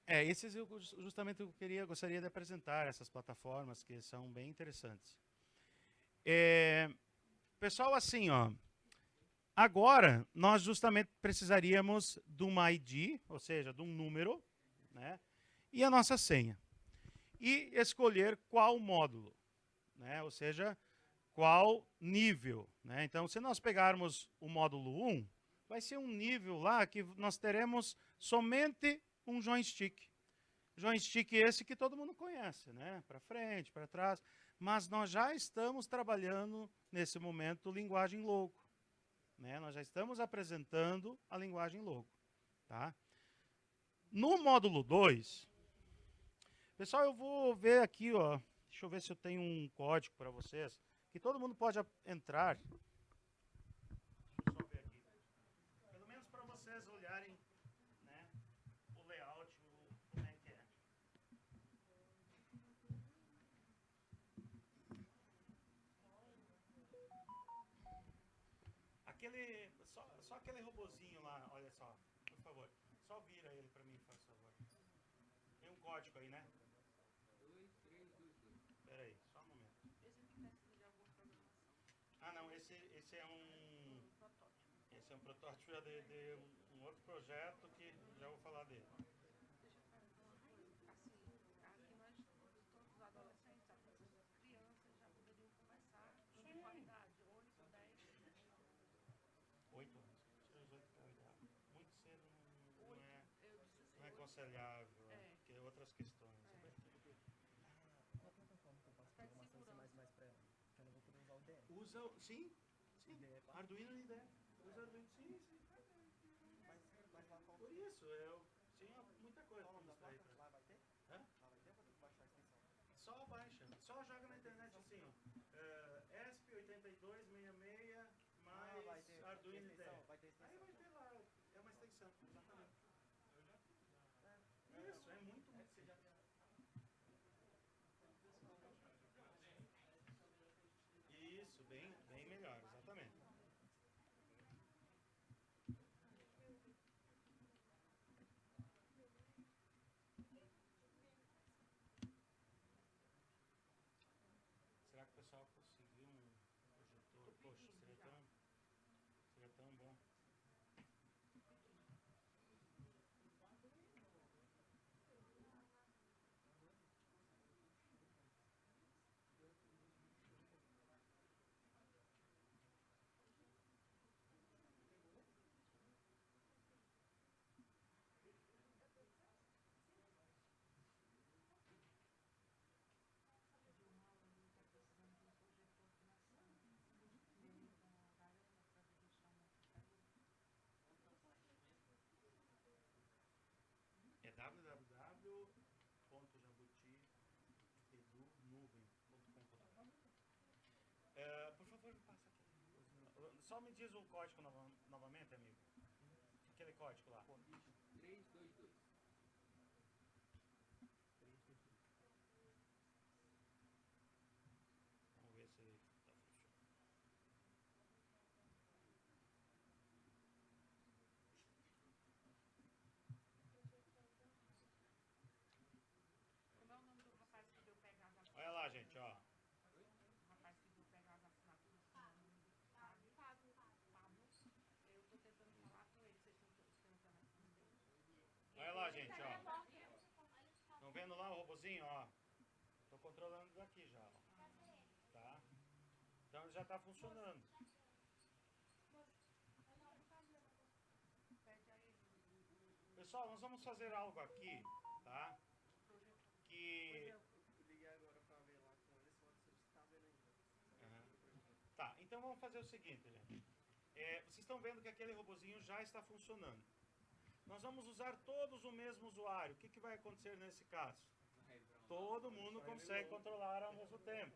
Esses eu justamente gostaria de apresentar, essas plataformas que são bem interessantes. Pessoal, assim, ó. Agora, nós justamente precisaríamos de uma ID, ou seja, de um número, né? E a nossa senha. E escolher qual módulo, né? Ou seja, qual nível, né? Então, se nós pegarmos o módulo 1, vai ser um nível lá que nós teremos somente um joystick. Joystick esse que todo mundo conhece, né? Para frente, para trás. Mas nós já estamos trabalhando, nesse momento, linguagem logo. Né? Nós já estamos apresentando a linguagem logo. Tá? No módulo 2, pessoal, eu vou ver aqui, ó, deixa eu ver se eu tenho um código para vocês, que todo mundo pode entrar. Deixa eu só ver aqui. Pelo menos para vocês olharem, né, o layout, como é que é. Só aquele robozinho lá, olha só, por favor. Só vira ele para mim, faz favor. Tem um código aí, né? 23222. Espera aí, só um momento. Esse aqui precisa de alguma programação. Ah, não, esse é um protótipo. Esse é um protótipo de um outro projeto que já vou falar dele. Deixa eu perguntar uma coisa. Assim, aqui nós todos os adolescentes, as crianças já poderiam começar de qualidade, 8, 10. 8 anos. Tira os 8 que é o ideal. Muito cedo não é aconselhável, porque outras questões. Usa, sim, Arduino e IDE. Usa Arduino, sim. Mas lá falta. Por isso, tinha muita coisa para mostrar aí. Lá vai ter? Hã? Lá vai ter, vou ter que baixar a extensão. Só baixa, só joga na internet assim, ó. ESP8266 mais Arduino IDE. Vai ter extensão. Aí vai ter lá, é uma extensão, exatamente. Eu já fiz. Isso, é muito simples. Isso, bem melhor, exatamente. Só me diz o código novamente, amigo. Aquele código lá. 322. Vamos ver se está funcionando. Como é o nome do rapaz que deu pegar as assinaturas? Olha lá, gente, ó. O rapaz que deu pegar as assinaturas com o nome do Fábio. Pablo. Eu tô tentando falar com ele, vocês estão tendo o telefone dele. Olha lá, gente, ó. Estão vendo lá o robozinho, ó? Tô controlando daqui já, ó. Tá? Então ele já está funcionando. Pede aí. Pessoal, nós vamos fazer algo aqui, tá? Que... Eu liguei agora pra ver lá com ele, só se você tá vendo ainda. Uhum. Tá, então vamos fazer o seguinte, gente. Vocês estão vendo que aquele robozinho já está funcionando. Nós vamos usar todos o mesmo usuário. O que vai acontecer nesse caso? Todo mundo consegue controlar ao mesmo tempo.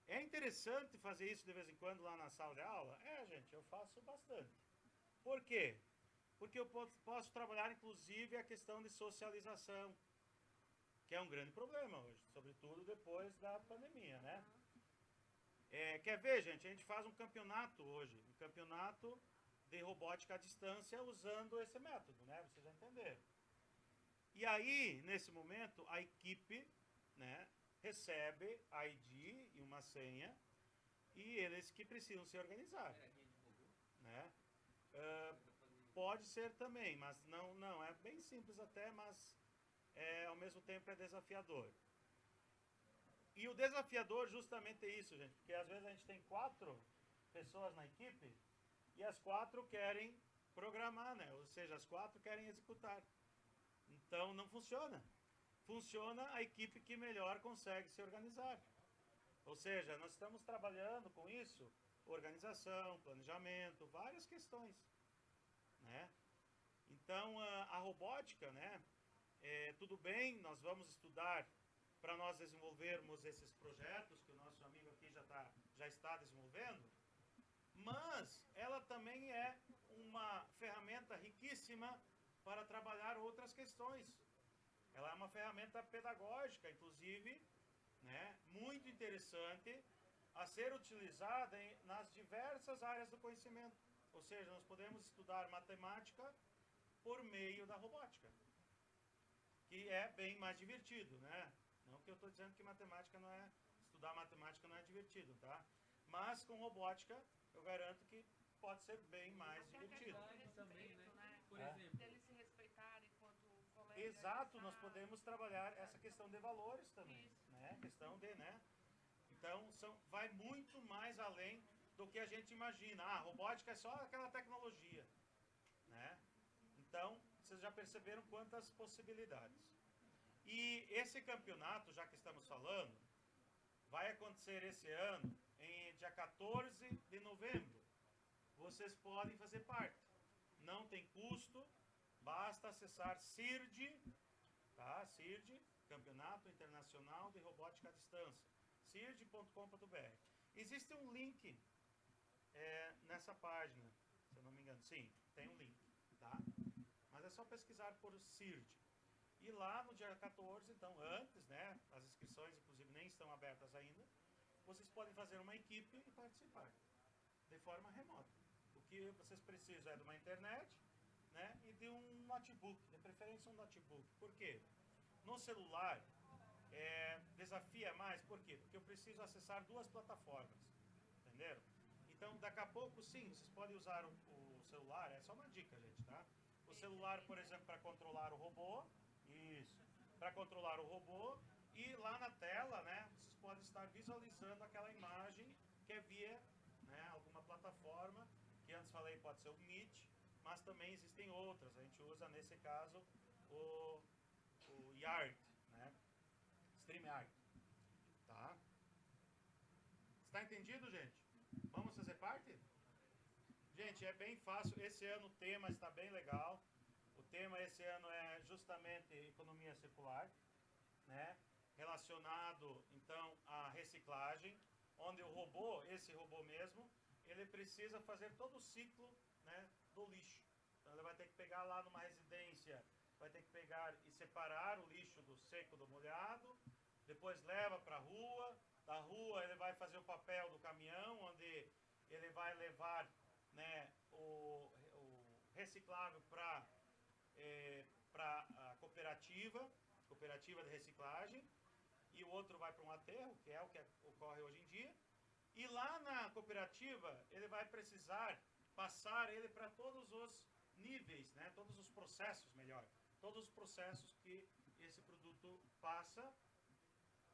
É interessante fazer isso de vez em quando lá na sala de aula? Gente, eu faço bastante. Por quê? Porque eu posso trabalhar, inclusive, a questão de socialização, que é um grande problema hoje, sobretudo depois da pandemia, né? Quer ver, gente? A gente faz um campeonato hoje, um campeonato de robótica à distância usando esse método, né? Vocês já entenderam. E aí, nesse momento, a equipe, né, recebe ID e uma senha, e eles que precisam se organizar, né? Pode ser também, mas não, é bem simples até, mas ao mesmo tempo é desafiador. E o desafiador justamente é isso, gente, porque às vezes a gente tem 4 pessoas na equipe e as 4 querem programar, né? Ou seja, as 4 querem executar. Então não funciona. Funciona a equipe que melhor consegue se organizar. Ou seja, nós estamos trabalhando com isso, organização, planejamento, várias questões, né? Então a robótica, né? Tudo bem, nós vamos estudar para nós desenvolvermos esses projetos que o nosso amigo aqui já está desenvolvendo, mas ela também é uma ferramenta riquíssima para trabalhar outras questões. Ela é uma ferramenta pedagógica, inclusive, né, muito interessante a ser utilizada nas diversas áreas do conhecimento. Ou seja, nós podemos estudar matemática por meio da robótica, que é bem mais divertido, né? Não que eu estou dizendo que estudar matemática não é divertido, tá? Mas com robótica, eu garanto que pode ser bem mais divertido. Também, né? Por exemplo, exemplo, deles se respeitarem enquanto colega. Exato, nós podemos trabalhar essa questão de valores também, né? Questão de, né? Então, vai muito mais além do que a gente imagina. A robótica é só aquela tecnologia, né? Então, vocês já perceberam quantas possibilidades. E esse campeonato, já que estamos falando, vai acontecer esse ano, em dia 14 de novembro. Vocês podem fazer parte. Não tem custo, basta acessar CIRD, tá? CIRD, Campeonato Internacional de Robótica à Distância, cird.com.br. Existe um link nessa página, se eu não me engano. Sim, tem um link, tá? Mas é só pesquisar por CIRD. E lá no dia 14, então antes, né, as inscrições inclusive nem estão abertas ainda, vocês podem fazer uma equipe e participar de forma remota. O que vocês precisam é de uma internet, né, e de um notebook, de preferência um notebook. Por quê? No celular desafia mais, por quê? Porque eu preciso acessar 2 plataformas, entenderam? Então daqui a pouco sim, vocês podem usar o celular, é só uma dica, gente, tá? O celular, por exemplo, para controlar o robô, isso, para controlar o robô, e lá na tela, né, vocês podem estar visualizando aquela imagem que é via, né, alguma plataforma, que antes falei pode ser o Meet, mas também existem outras. A gente usa nesse caso o Yard, né, StreamYard, tá? Está entendido, gente? Vamos fazer parte? Gente, é bem fácil. Esse ano o tema está bem legal. O tema esse ano é justamente economia circular, né? Relacionado então à reciclagem, onde o robô, esse robô mesmo, ele precisa fazer todo o ciclo, né, do lixo. Então ele vai ter que pegar lá numa residência, vai ter que pegar e separar o lixo do seco do molhado, depois leva para a rua, da rua ele vai fazer o papel do caminhão, onde ele vai levar, né, o reciclável para a cooperativa de reciclagem, e o outro vai para um aterro, que é o que ocorre hoje em dia. E lá na cooperativa, ele vai precisar passar ele para todos os níveis, né? Todos os processos, melhor. Todos os processos que esse produto passa.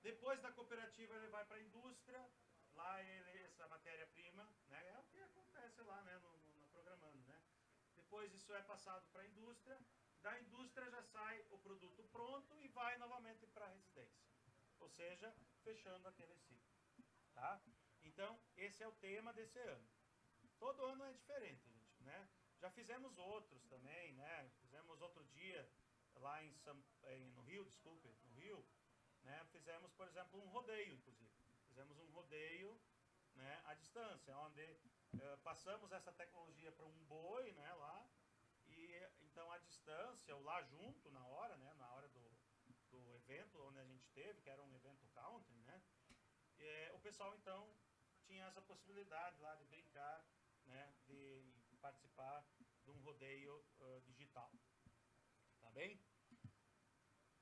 Depois da cooperativa, ele vai para a indústria. Lá, essa matéria-prima, né? É o que acontece lá, né? No programando, né? Depois, isso é passado para a indústria. Da indústria já sai o produto pronto e vai novamente para a residência. Ou seja, fechando aquele ciclo. Tá? Então, esse é o tema desse ano. Todo ano é diferente, gente, né? Já fizemos outros também, né? Fizemos outro dia lá no Rio, no Rio, né? Fizemos, por exemplo, um rodeio, inclusive. Fizemos um rodeio, né, à distância, onde passamos essa tecnologia para um boi, né, lá, e então à distância, ou lá junto, na hora, né, na hora do evento onde a gente teve, que era um evento country, né? O pessoal, então, tinha essa possibilidade lá de brincar, né, de participar de um rodeio digital. Tá bem?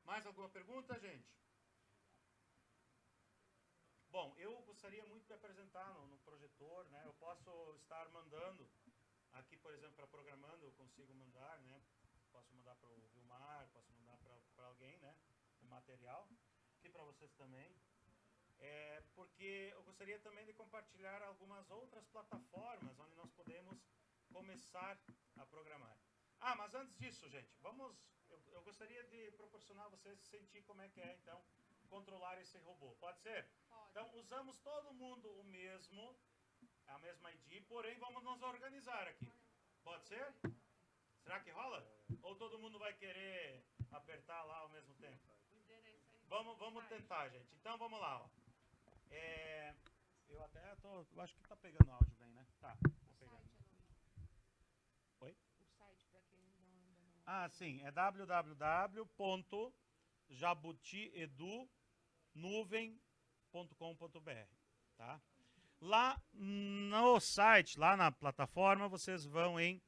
Mais alguma pergunta, gente? Bom, eu gostaria muito de apresentar no projetor, né? Eu posso estar mandando aqui, por exemplo, para programando, eu consigo mandar, né? Posso mandar para o Vilmar, posso mandar para alguém, né? O material. Aqui para vocês também. Porque eu gostaria também de compartilhar algumas outras plataformas onde nós podemos começar a programar. Ah, mas antes disso, gente, eu gostaria de proporcionar a vocês sentir como é que é, então, controlar esse robô. Pode ser? Pode. Então, usamos todo mundo a mesma ID, porém vamos nos organizar aqui. Pode ser? Será que rola? Ou todo mundo vai querer apertar lá ao mesmo tempo? O endereço aí. Vamos tentar, gente. Então, vamos lá, ó. Eu acho que tá pegando áudio bem, né? Tá pegando. Oi? O site, para quem ainda não... Ah, sim, é www.jabutiedunuvem.com.br, tá? Lá no site, lá na plataforma, vocês vão em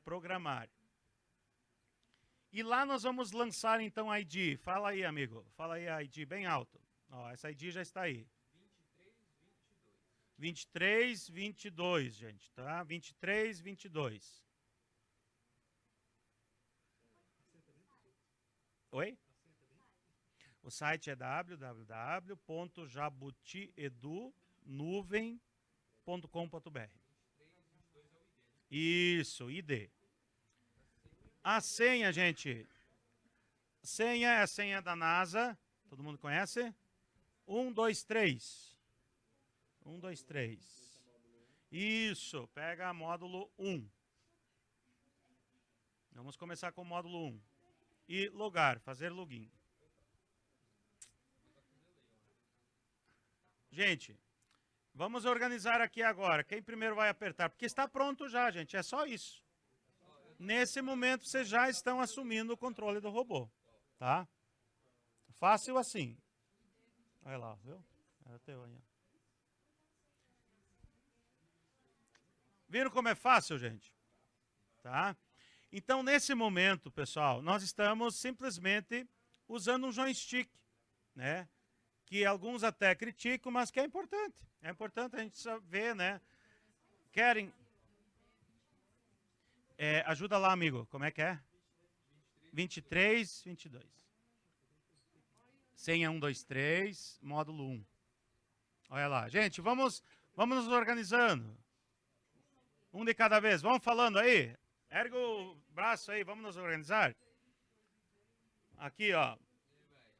programar. E lá nós vamos lançar, então, a ID. Fala aí, amigo. Fala aí a ID bem alto. Ó, essa ID já está aí. 2322, gente, tá? 2322. Oi? O site é www.jabutiedunuvem.com.br. Isso, ID. A senha, gente. Senha é a senha da NASA. Todo mundo conhece? 1, 2, 3. 1, 2, 3. Isso, pega módulo 1. Vamos começar com o módulo 1. E logar, fazer login. Gente, vamos organizar aqui agora. Quem primeiro vai apertar? Porque está pronto já, gente. É só isso. Nesse momento, vocês já estão assumindo o controle do robô. Tá? Fácil assim. Olha lá, viu? Era teu aí. Viram como é fácil, gente? Tá? Então, nesse momento, pessoal, nós estamos simplesmente usando um joystick, né? Que alguns até criticam, mas que é importante. É importante a gente saber, né? Querem... ajuda lá, amigo. Como é que é? 23, 22. Senha 1, 2, 3, módulo 1. Olha lá. Gente, vamos nos organizando. Um de cada vez. Vamos falando aí. Erga o braço aí, vamos nos organizar. Aqui, ó.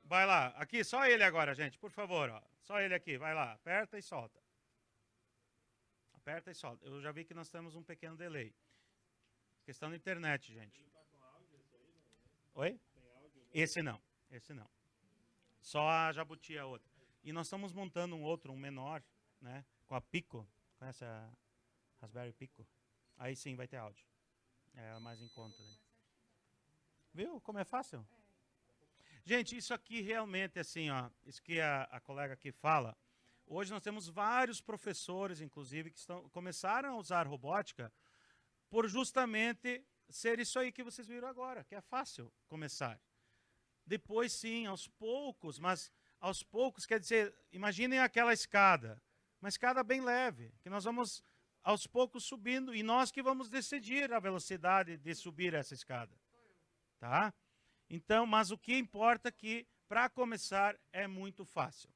Vai lá. Aqui, só ele agora, gente, por favor. Ó. Só ele aqui, vai lá. Aperta e solta. Aperta e solta. Eu já vi que nós temos um pequeno delay. Questão da internet, gente. Oi? Esse não. Esse não. Só a Jabuti é outra. E nós estamos montando um outro, um menor, né? Com a Pico Conhece a Raspberry Pico? Aí sim vai ter áudio. É a mais em conta. Né? Viu como é fácil? Gente, isso aqui realmente, assim, ó, isso que a colega aqui fala, hoje nós temos vários professores, inclusive, que começaram a usar robótica por justamente ser isso aí que vocês viram agora, que é fácil começar. Depois, sim, aos poucos, mas aos poucos, quer dizer, imaginem aquela escada, uma escada bem leve, que nós vamos aos poucos subindo, e nós que vamos decidir a velocidade de subir essa escada. Tá? Então, mas o que importa é que, para começar, é muito fácil.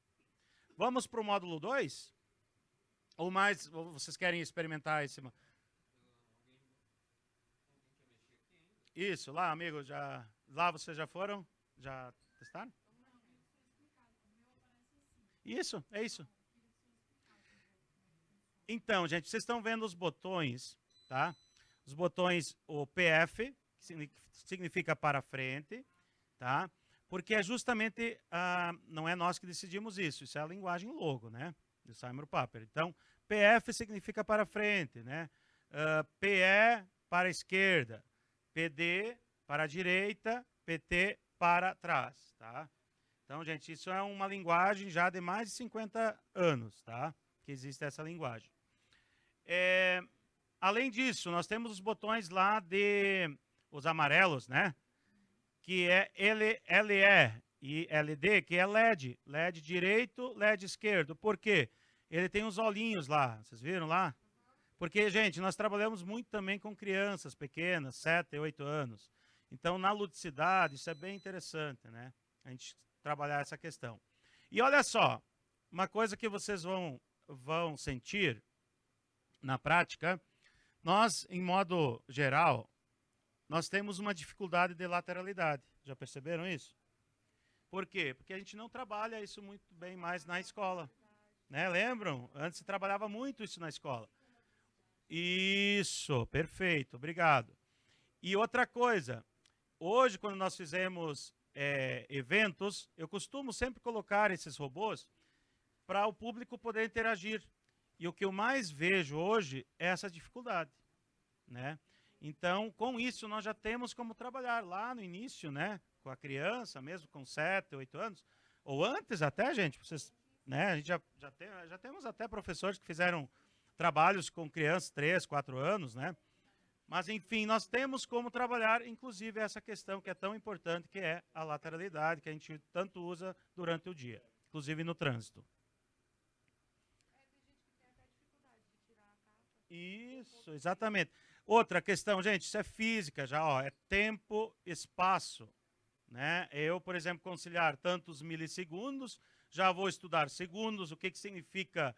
Vamos para o módulo 2? Ou mais, ou vocês querem experimentar esse? Isso, lá, amigo, lá vocês já foram? Já testaram? Isso, é isso. Então, gente, vocês estão vendo os botões, tá? Os botões, o PF, que significa para frente, tá? Porque é justamente, não é nós que decidimos isso é a linguagem Logo, né? Do Simon Papert. Então, PF significa para frente, né? PE para a esquerda, PD para a direita, PT para trás, tá? Então, gente, isso é uma linguagem já de mais de 50 anos, tá? Que existe essa linguagem. Além disso, nós temos os botões lá os amarelos, né? Que é LE e LD, que é LED. LED direito, LED esquerdo. Por quê? Ele tem uns olhinhos lá, vocês viram lá? Porque, gente, nós trabalhamos muito também com crianças pequenas, 7, 8 anos. Então, na ludicidade, isso é bem interessante, né? A gente trabalhar essa questão. E olha só, uma coisa que vocês vão sentir na prática, nós, em modo geral, nós temos uma dificuldade de lateralidade. Já perceberam isso? Por quê? Porque a gente não trabalha isso muito bem mais na escola. Né? Lembram? Antes se trabalhava muito isso na escola. Isso, perfeito, obrigado. E outra coisa, hoje quando nós fizemos eventos, eu costumo sempre colocar esses robôs para o público poder interagir. E o que eu mais vejo hoje é essa dificuldade, né? Então, com isso, nós já temos como trabalhar lá no início, né? Com a criança, mesmo com 7, 8 anos, ou antes até, gente, vocês, né? A gente já temos até professores que fizeram trabalhos com crianças 3, 4 anos, né? Mas, enfim, nós temos como trabalhar, inclusive, essa questão que é tão importante, que é a lateralidade, que a gente tanto usa durante o dia, inclusive no trânsito. Isso, exatamente. Outra questão, gente, isso é física já, ó, é tempo, espaço. Né? Eu, por exemplo, conciliar tantos milissegundos, já vou estudar segundos, o que significa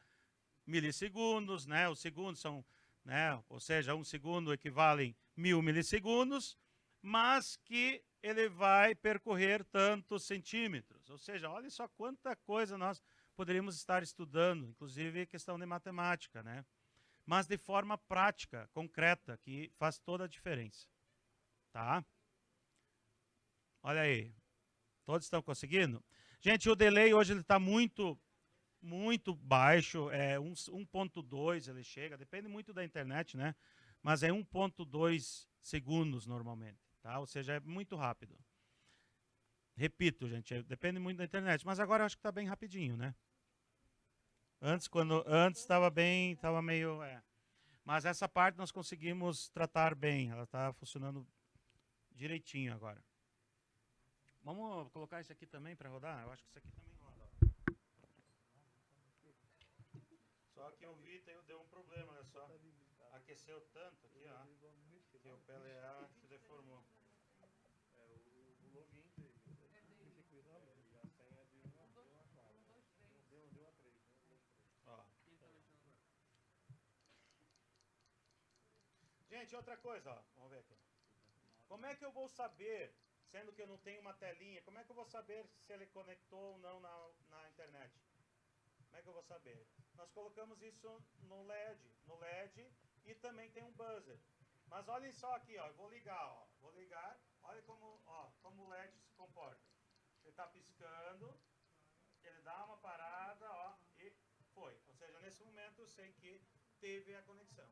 milissegundos, né? Os segundos são, né? Ou seja, 1 segundo equivale a 1000 milissegundos, mas que ele vai percorrer tantos centímetros. Ou seja, olha só quanta coisa nós poderíamos estar estudando, inclusive questão de matemática, né? Mas de forma prática, concreta, que faz toda a diferença. Tá? Olha aí. Todos estão conseguindo? Gente, o delay hoje ele está muito baixo, é 1.2 ele chega, depende muito da internet, né? Mas é 1.2 segundos normalmente, tá? Ou seja, é muito rápido. Repito, gente, depende muito da internet, mas agora eu acho que está bem rapidinho, né? Antes estava meio... Mas essa parte nós conseguimos tratar bem, ela está funcionando direitinho agora. Vamos colocar isso aqui também para rodar? Eu acho que isso aqui também roda. Só que eu vi, deu um problema, olha só. Aqueceu tanto aqui, ó, que o PLA se deformou. O login dele. A senha de deu a 3. Ó. Gente, outra coisa, ó. Vamos ver aqui. Como é que eu vou saber, sendo que eu não tenho uma telinha, como é que eu vou saber se ele conectou ou não na internet? Como é que eu vou saber? Nós colocamos isso no LED e também tem um buzzer. Mas olhem só aqui, ó, eu vou ligar, olha como o LED se comporta. Ele está piscando, ele dá uma parada, ó, e foi. Ou seja, nesse momento eu sei que teve a conexão.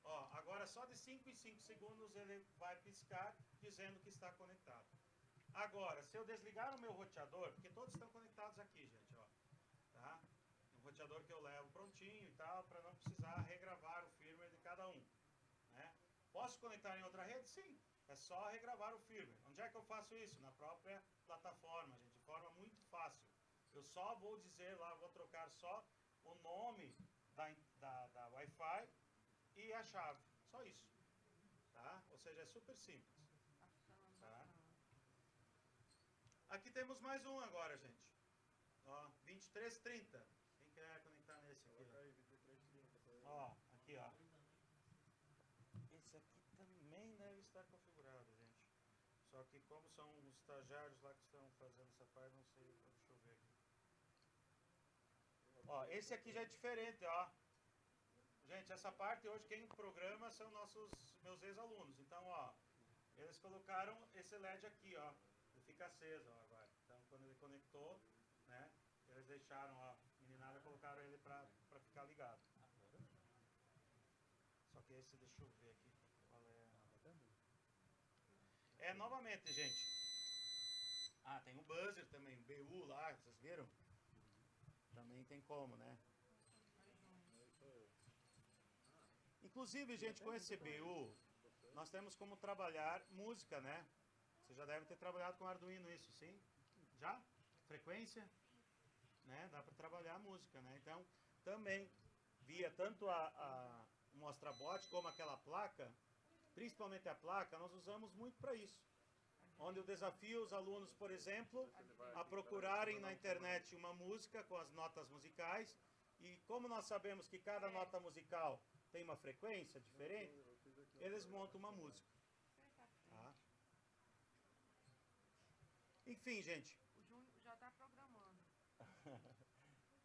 Ó, agora só de 5 em 5 segundos ele vai piscar dizendo que está conectado. Agora, se eu desligar o meu roteador, porque todos estão conectados aqui, gente, ó, tá? Um roteador que eu levo prontinho e tal, para não precisar regravar o firmware de cada um, né? Posso conectar em outra rede? Sim. É só regravar o firmware. Onde é que eu faço isso? Na própria plataforma, gente, de forma muito fácil. Eu só vou dizer lá, vou trocar só o nome da Wi-Fi e a chave. Só isso. Tá? Ou seja, é super simples. Tá? Aqui temos mais um agora, gente. Ó, 2330. Quem quer conectar nesse aqui? Ó, aqui, ó. Esse aqui também deve estar configurado, gente. Só que como são os estagiários lá que estão fazendo essa parte, não sei, deixa eu ver aqui. Ó, esse aqui já é diferente, ó. Gente, essa parte hoje quem programa são meus ex-alunos. Então, ó, eles colocaram esse LED aqui, ó. Ele fica aceso, ó, agora. Então, quando ele conectou, né, eles deixaram, ó, meninada, colocaram ele pra ficar ligado. Só que esse, deixa eu ver aqui, qual é... É, novamente, gente. Ah, tem o buzzer também, BU lá, vocês viram? Também tem como, né? Inclusive, gente, com esse BU, nós temos como trabalhar música, né? Você já deve ter trabalhado com Arduino isso, sim? Já? Frequência? Né? Dá para trabalhar música, né? Então, também, via tanto a MostraBot como aquela placa, principalmente a placa, nós usamos muito para isso. Onde eu desafio os alunos, por exemplo, a procurarem na internet uma música com as notas musicais. E como nós sabemos que cada nota musical tem uma frequência diferente, eles montam uma música. Tá? Enfim, gente. O Júnior já está programando.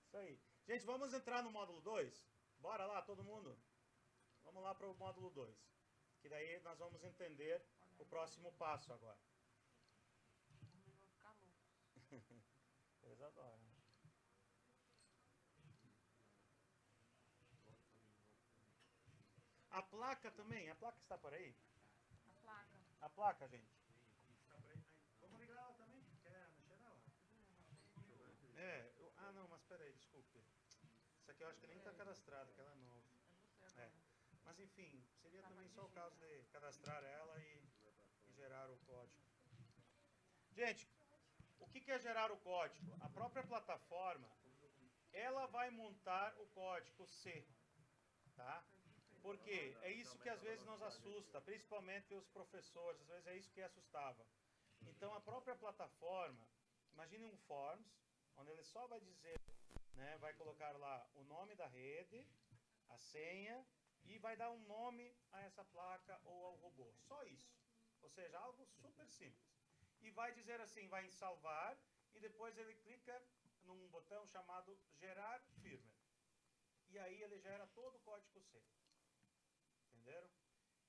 Isso aí. Gente, vamos entrar no módulo 2? Bora lá, todo mundo? Vamos lá para o módulo 2. Que daí nós vamos entender o próximo passo agora. Eles vão ficar loucos. Eles adoram. A placa também, a placa está por aí? A placa. A placa, gente. Está por aí. Vamos ligar ela também? Quer mexer nela? Ah não, mas peraí, desculpe. Isso aqui eu acho que nem está cadastrado, que ela é nova. É você agora. Mas enfim, seria também só o caso de cadastrar ela e gerar o código. Gente, o que é gerar o código? A própria plataforma, ela vai montar o código C, tá? Porque é isso que às vezes nos assusta, principalmente os professores, às vezes é isso que assustava. Então a própria plataforma, imagine um forms, onde ele só vai dizer, né, vai colocar lá o nome da rede, a senha, e vai dar um nome a essa placa ou ao robô. Só isso. Ou seja, algo super simples. E vai dizer assim, vai em salvar, e depois ele clica num botão chamado gerar firmware. E aí ele gera todo o código C. Entenderam?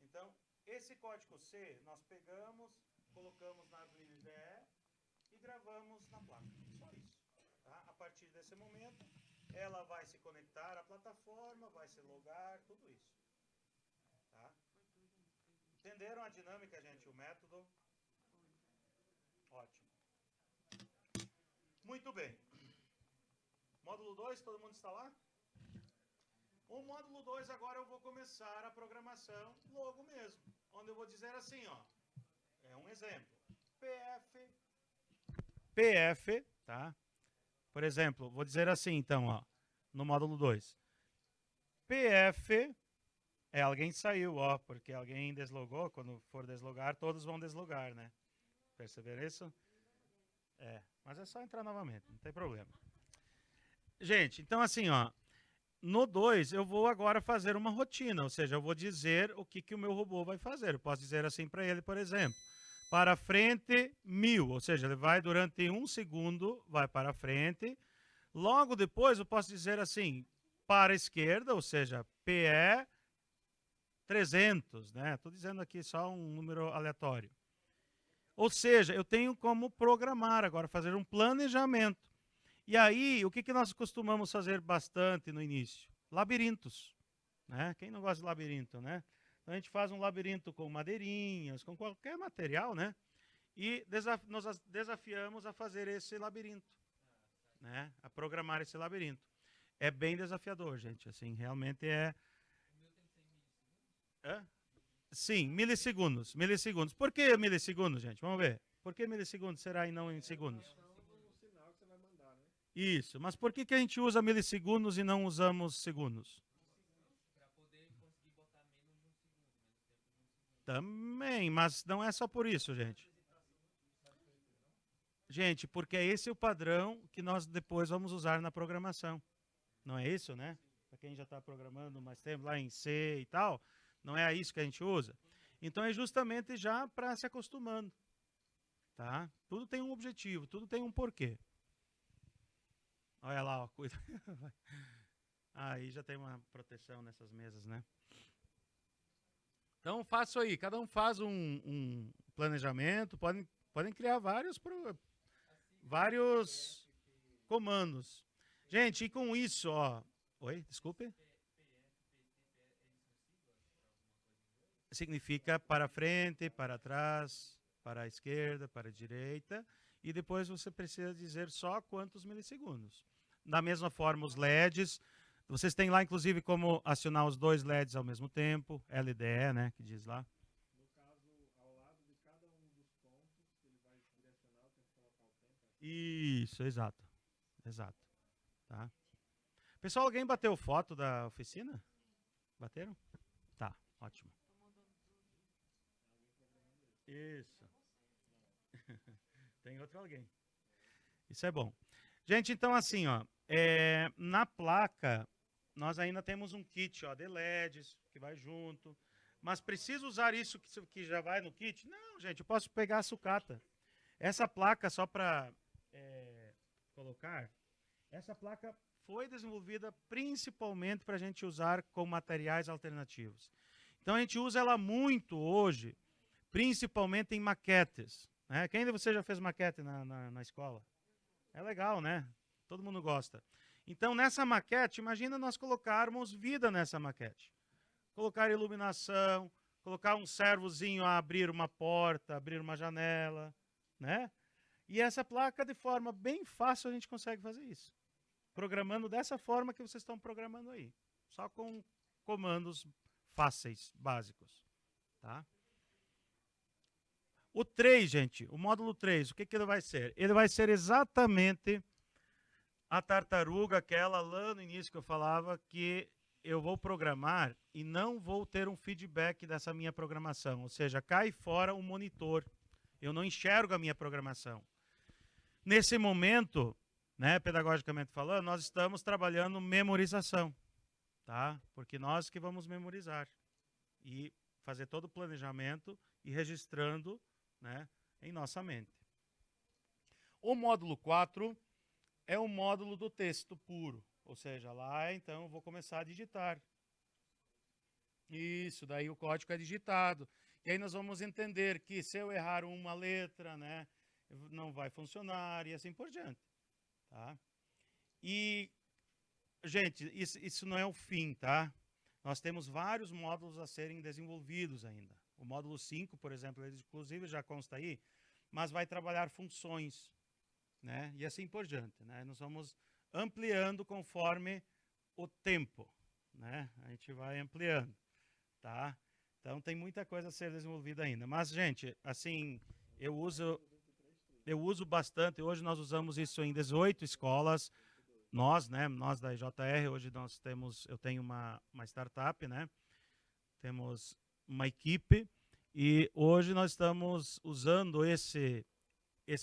Então, esse código C nós pegamos, colocamos na Arduino IDE e gravamos na placa. Só isso. Tá? A partir desse momento, ela vai se conectar à plataforma, vai se logar, tudo isso. Tá? Entenderam a dinâmica, gente? O método? Ótimo. Muito bem. Módulo 2, todo mundo está lá? O módulo 2 agora eu vou começar a programação logo mesmo. Onde eu vou dizer assim, ó. É um exemplo. PF, tá? Por exemplo, vou dizer assim, então, ó. No módulo 2. PF é alguém saiu, ó. Porque alguém deslogou. Quando for deslogar, todos vão deslogar, né? Perceberam isso? É. Mas é só entrar novamente, não tem problema. Gente, então assim, ó. No 2, eu vou agora fazer uma rotina, ou seja, eu vou dizer o que o meu robô vai fazer. Eu posso dizer assim para ele, por exemplo, para frente 1000, ou seja, ele vai durante 1 segundo, vai para frente. Logo depois eu posso dizer assim, para a esquerda, ou seja, PE 300, né? Estou dizendo aqui só um número aleatório. Ou seja, eu tenho como programar agora, fazer um planejamento. E aí, o que nós costumamos fazer bastante no início? labirintos. Né? Quem não gosta de labirinto, né? Então a gente faz um labirinto com madeirinhas, com qualquer material, né? E nós desafiamos a fazer esse labirinto, né? A programar esse labirinto. É bem desafiador, gente. Assim, realmente é. Hã? Sim, milissegundos. Milissegundos. Por que milissegundos, gente? Vamos ver. Por que milissegundos será e não em segundos? No sinal que você vai mandar, né? Isso. Mas por que a gente usa milissegundos e não usamos segundos? Para poder conseguir botar menos de um segundo, menos tempo de um segundo. Também, mas não é só por isso, gente. Gente, porque é esse o padrão que nós depois vamos usar na programação. Não é isso, né? Para quem já está programando mais tempo lá em C e tal, não é isso que a gente usa. Então é justamente já para se acostumando. Tá? Tudo tem um objetivo, tudo tem um porquê. Olha lá, ó, cuida. Aí já tem uma proteção nessas mesas, né? Então faço aí, cada um faz um planejamento, podem criar vários comandos. Gente, e com isso, ó. Oi, desculpe. Significa para frente, para trás, para a esquerda, para a direita. E depois você precisa dizer só quantos milissegundos. Da mesma forma, os LEDs. Vocês têm lá, inclusive, como acionar os dois LEDs ao mesmo tempo. LDE, né, que diz lá. No caso, ao lado de cada um dos pontos, ele vai direcionar, tem que colocar o tempo. Isso, exato. Exato. Tá. Pessoal, alguém bateu foto da oficina? Bateram? Tá, ótimo. Isso. Tem outro alguém. Isso é bom. Gente, então assim, ó, na placa, nós ainda temos um kit ó, de LEDs, que vai junto. Mas preciso usar isso que já vai no kit? Não, gente, eu posso pegar a sucata. Essa placa, só para colocar, essa placa foi desenvolvida principalmente para a gente usar com materiais alternativos. Então a gente usa ela muito hoje, principalmente em maquetes. Né? Quem de vocês já fez maquete na escola? É legal, né? Todo mundo gosta. Então, nessa maquete, imagina nós colocarmos vida nessa maquete. Colocar iluminação, colocar um servozinho a abrir uma porta, abrir uma janela, né? E essa placa, de forma bem fácil, a gente consegue fazer isso. Programando dessa forma que vocês estão programando aí. Só com comandos fáceis, básicos. Tá? O 3, gente, o módulo 3, o que ele vai ser? Ele vai ser exatamente a tartaruga, aquela lá no início que eu falava, que eu vou programar e não vou ter um feedback dessa minha programação. Ou seja, cai fora o monitor. Eu não enxergo a minha programação. Nesse momento, né, pedagogicamente falando, nós estamos trabalhando memorização. Tá? Porque nós que vamos memorizar. E fazer todo o planejamento e registrando, né, em nossa mente. O módulo 4 é o módulo do texto puro, ou seja, lá então eu vou começar a digitar. Isso, daí o código é digitado. E aí nós vamos entender que se eu errar uma letra, né, não vai funcionar e assim por diante. Tá? E, gente, isso não é o fim, tá? Nós temos vários módulos a serem desenvolvidos ainda. O módulo 5, por exemplo, ele inclusive já consta aí, mas vai trabalhar funções, né? E assim por diante, né? Nós vamos ampliando conforme o tempo, né? A gente vai ampliando, tá? Então tem muita coisa a ser desenvolvida ainda. Mas, gente, assim, eu uso bastante. Hoje nós usamos isso em 18 escolas. Nós, né, nós da IJR, hoje eu tenho uma startup, né? Temos uma equipe e hoje nós estamos usando esse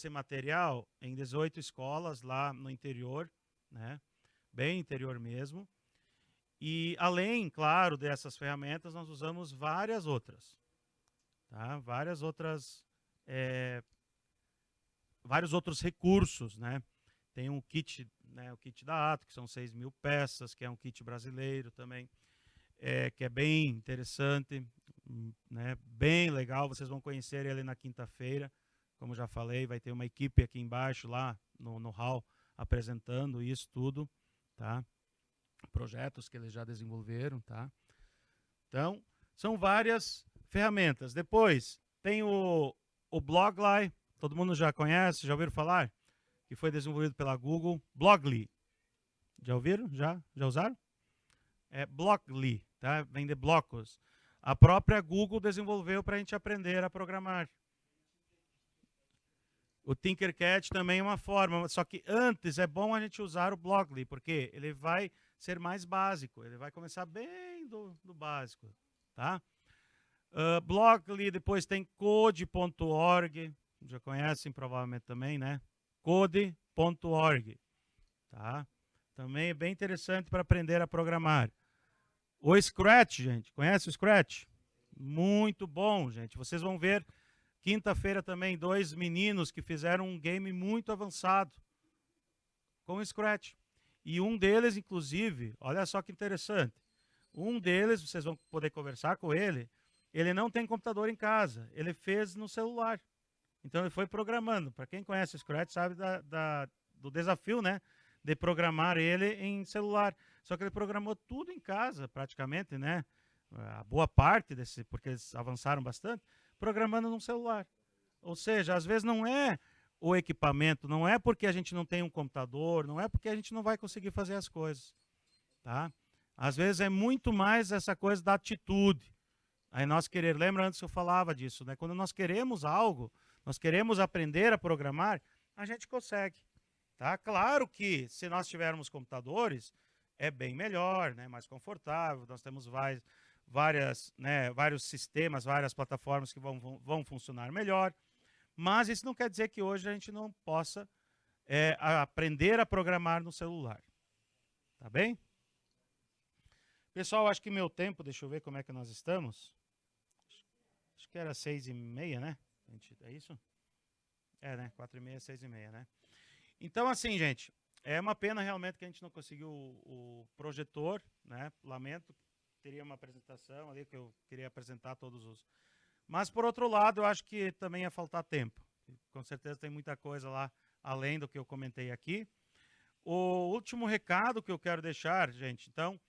material em 18 escolas lá no interior, né? Bem interior mesmo. E além, claro, dessas ferramentas, nós usamos várias outras, tá? Vários outros recursos, né? Tem um kit, né, o kit da Ato, que são 6.000 peças, que é um kit brasileiro também, que é bem interessante, né, bem legal. Vocês vão conhecer ele na quinta-feira, como já falei, vai ter uma equipe aqui embaixo, lá no hall, apresentando isso tudo. Tá? projetos que eles já desenvolveram, tá? Então, são várias ferramentas. Depois, tem o Blogly, todo mundo já conhece, já ouviram falar? Que foi desenvolvido pela Google. Blogly. Já ouviram? Já usaram? É Blockly, tá? Vem de blocos. A própria Google desenvolveu para a gente aprender a programar. O Tinkercad também é uma forma, só que antes é bom a gente usar o Blockly, porque ele vai ser mais básico, ele vai começar bem do básico, tá? Blockly, depois tem code.org, já conhecem provavelmente também, né? Code.org, tá? Também é bem interessante para aprender a programar. O Scratch, gente, conhece o Scratch? Muito bom, gente. Vocês vão ver quinta-feira também 2 meninos que fizeram um game muito avançado com o Scratch. E um deles, inclusive, olha só que interessante. Um deles, vocês vão poder conversar com ele, ele não tem computador em casa, ele fez no celular. Então ele foi programando. Para quem conhece o Scratch sabe do desafio, né? De programar ele em celular. Só que ele programou tudo em casa, praticamente, né? A boa parte desse, porque eles avançaram bastante, programando num celular. Ou seja, às vezes não é o equipamento, não é porque a gente não tem um computador, não é porque a gente não vai conseguir fazer as coisas, tá? Às vezes é muito mais essa coisa da atitude. Aí nós querer, lembra antes que eu falava disso, né? Quando nós queremos algo, nós queremos aprender a programar, a gente consegue, tá? Claro que se nós tivermos computadores, é bem melhor, né? Mais confortável, nós temos vários sistemas, várias plataformas que vão funcionar melhor, mas isso não quer dizer que hoje a gente não possa aprender a programar no celular, tá bem? Pessoal, acho que meu tempo, deixa eu ver como é que nós estamos. Acho que era 6h30, né? É isso? É, né? 4h30, 6h30, né? Então, assim, gente, é uma pena realmente que a gente não conseguiu o projetor, né? Lamento, teria uma apresentação ali que eu queria apresentar todos os... Mas, por outro lado, eu acho que também ia faltar tempo. Com certeza tem muita coisa lá, além do que eu comentei aqui. O último recado que eu quero deixar, gente, então,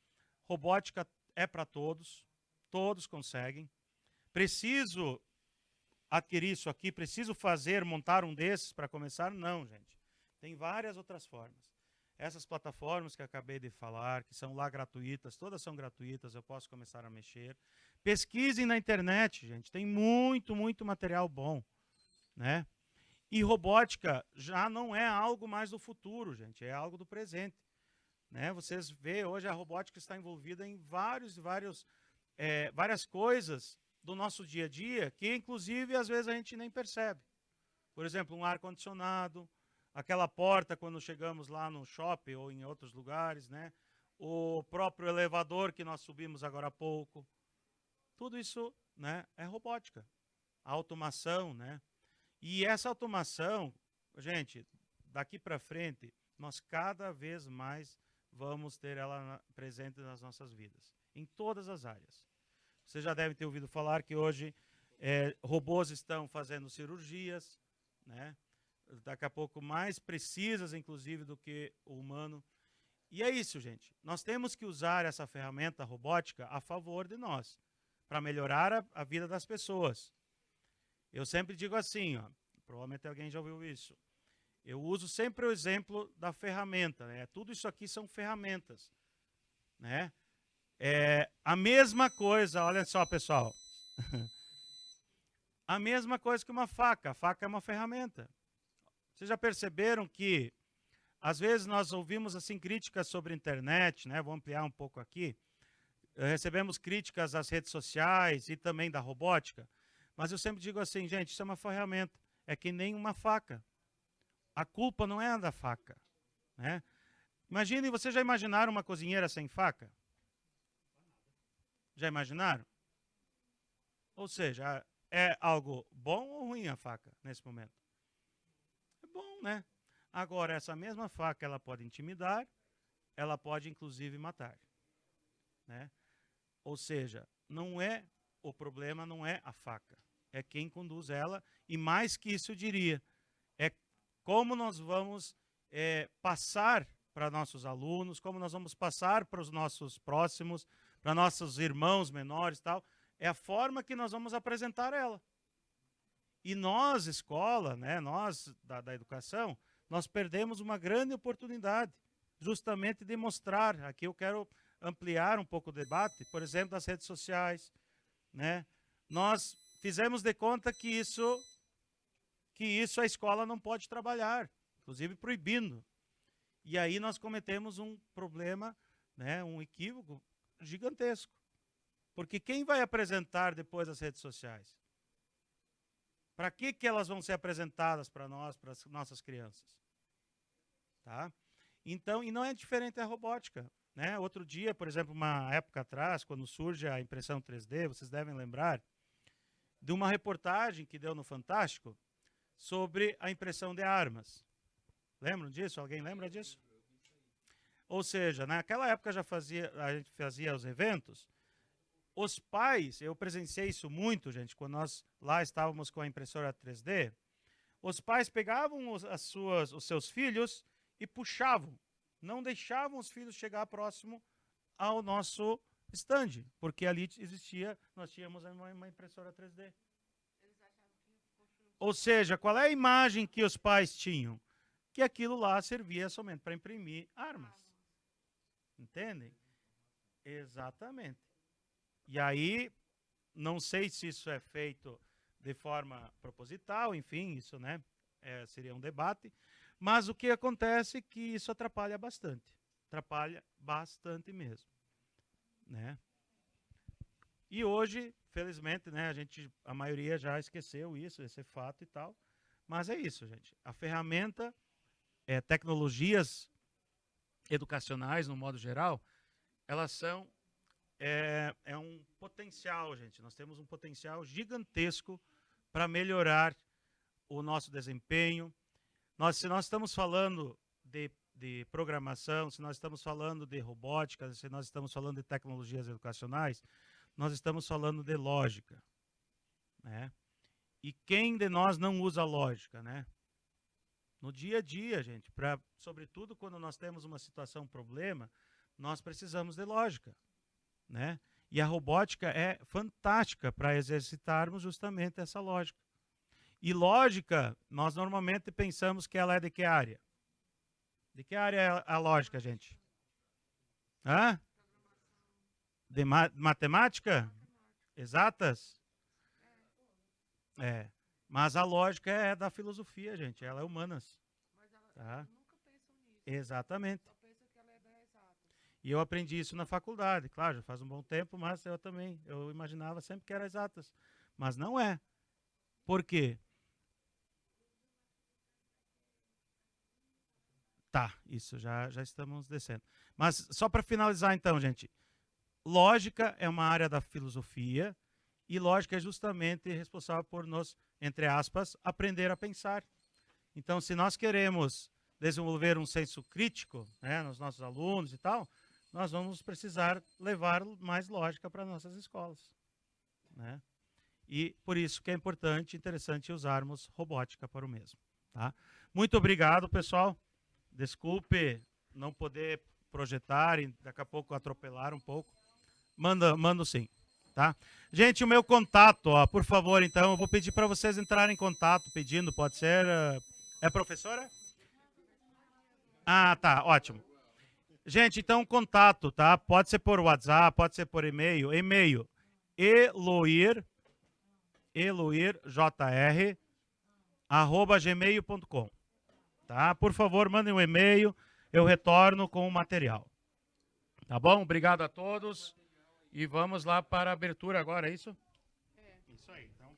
robótica é para todos, todos conseguem. Preciso adquirir isso aqui, preciso montar um desses para começar? Não, gente. Tem várias outras formas. Essas plataformas que eu acabei de falar, que são lá gratuitas, todas são gratuitas, eu posso começar a mexer. Pesquisem na internet, gente, tem muito, muito material bom, né? E robótica já não é algo mais do futuro, gente, é algo do presente, né? Vocês veem, hoje a robótica está envolvida em várias coisas do nosso dia a dia, que inclusive às vezes a gente nem percebe. Por exemplo, um ar-condicionado, aquela porta quando chegamos lá no shopping ou em outros lugares, né? O próprio elevador que nós subimos agora há pouco. Tudo isso, né, é robótica. A automação, né? E essa automação, gente, daqui para frente, nós cada vez mais vamos ter ela presente nas nossas vidas, em todas as áreas. Vocês já devem ter ouvido falar que hoje robôs estão fazendo cirurgias, né? Daqui a pouco mais precisas, inclusive, do que o humano. E é isso, gente. Nós temos que usar essa ferramenta robótica a favor de nós, para melhorar a vida das pessoas. Eu sempre digo assim, ó, provavelmente alguém já ouviu isso. Eu uso sempre o exemplo da ferramenta, né? Tudo isso aqui são ferramentas, né? A mesma coisa, olha só, pessoal. A mesma coisa que uma faca. A faca é uma ferramenta. Vocês já perceberam que, às vezes, nós ouvimos assim críticas sobre a internet, né? Vou ampliar um pouco aqui. Recebemos críticas às redes sociais e também da robótica. Mas eu sempre digo assim, gente, isso é uma ferramenta. É que nem uma faca. A culpa não é da faca, né? Imaginem, vocês já imaginaram uma cozinheira sem faca? Já imaginaram? Ou seja, é algo bom ou ruim a faca nesse momento? É bom, né? Agora, essa mesma faca, ela pode intimidar, ela pode inclusive matar, né? Ou seja, o problema não é a faca, é quem conduz ela, e mais que isso eu diria, é como nós vamos passar para nossos alunos, como nós vamos passar para os nossos próximos, para nossos irmãos menores e tal, é a forma que nós vamos apresentar ela. E nós, escola, né, nós da educação, nós perdemos uma grande oportunidade, justamente de mostrar. Aqui eu quero ampliar um pouco o debate, por exemplo, das redes sociais, né? Nós fizemos de conta que isso a escola não pode trabalhar, inclusive proibindo. E aí nós cometemos um problema, né, um equívoco gigantesco. Porque quem vai apresentar depois as redes sociais? Para que elas vão ser apresentadas para nós, para as nossas crianças? Tá? Então, e não é diferente a robótica. Né? Outro dia, por exemplo, uma época atrás, quando surge a impressão 3D, vocês devem lembrar de uma reportagem que deu no Fantástico sobre a impressão de armas. Lembram disso? Alguém lembra disso? Ou seja, naquela época a gente fazia os eventos, os pais, eu presenciei isso muito, gente, quando nós lá estávamos com a impressora 3D, os pais pegavam os seus filhos e puxavam, não deixavam os filhos chegar próximo ao nosso stand, porque ali nós tínhamos uma impressora 3D. Ou seja, qual é a imagem que os pais tinham? Que aquilo lá servia somente para imprimir armas. Entendem? Exatamente. E aí, não sei se isso é feito de forma proposital, enfim, isso, né, seria um debate, mas o que acontece é que isso atrapalha bastante mesmo, né? E hoje, felizmente, né, a maioria já esqueceu isso, esse fato e tal, mas é isso, gente. A ferramenta, tecnologias educacionais, no modo geral, elas são um potencial, gente. Nós temos um potencial gigantesco para melhorar o nosso desempenho. Se nós estamos falando de programação, se nós estamos falando de robótica, se nós estamos falando de tecnologias educacionais, nós estamos falando de lógica, né? E quem de nós não usa lógica, né? No dia a dia, gente, sobretudo quando nós temos uma situação, um problema, nós precisamos de lógica, né? E a robótica é fantástica para exercitarmos justamente essa lógica. E lógica, nós normalmente pensamos que ela é de que área? De que área é a lógica, gente? Hã? De matemática? Exatas? Mas a lógica é da filosofia, gente. Ela é humanas. Tá? Nunca pensam nisso. Exatamente. Só pensa que ela é da exata. E eu aprendi isso na faculdade. Claro, já faz um bom tempo, mas eu imaginava sempre que era exatas. Mas não é. Por quê? Tá, isso, já estamos descendo. Mas só para finalizar então, gente. Lógica é uma área da filosofia e lógica é justamente responsável por nos, entre aspas, aprender a pensar. Então, se nós queremos desenvolver um senso crítico, né, nos nossos alunos e tal, nós vamos precisar levar mais lógica para nossas escolas, né? E por isso que é importante e interessante usarmos robótica para o mesmo. Tá? Muito obrigado, pessoal. Desculpe não poder projetar e daqui a pouco atropelar um pouco. Mando sim. Tá? Gente, o meu contato, ó, por favor, então, eu vou pedir para vocês entrarem em contato, pedindo, pode ser... É professora? Ah, tá, ótimo. Gente, então, contato, tá? Pode ser por WhatsApp, pode ser por e-mail. E-mail, eloirjr@gmail.com. Tá? Por favor, mandem um e-mail, eu retorno com o material. Tá bom? Obrigado a todos. E vamos lá para a abertura agora, é isso? Isso aí, então.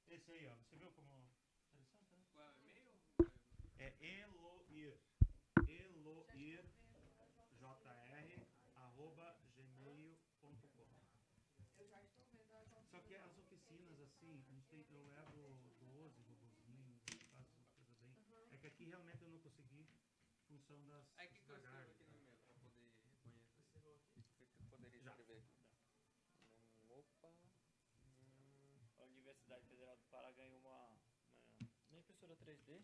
Esse aí, ó. Você viu como interessante, né? Qual é o e-mail? É eloirjr@gmail.com. Só que as oficinas, assim, eu levo 12 robozinhos, faço uma coisa bem. É que aqui realmente eu não consegui, em função das Aí que eu escrevo garras aqui e no tal. e-mail para poder reconhecer? O que eu poderia Já. escrever? Opa. A Universidade Federal do Pará ganhou uma D?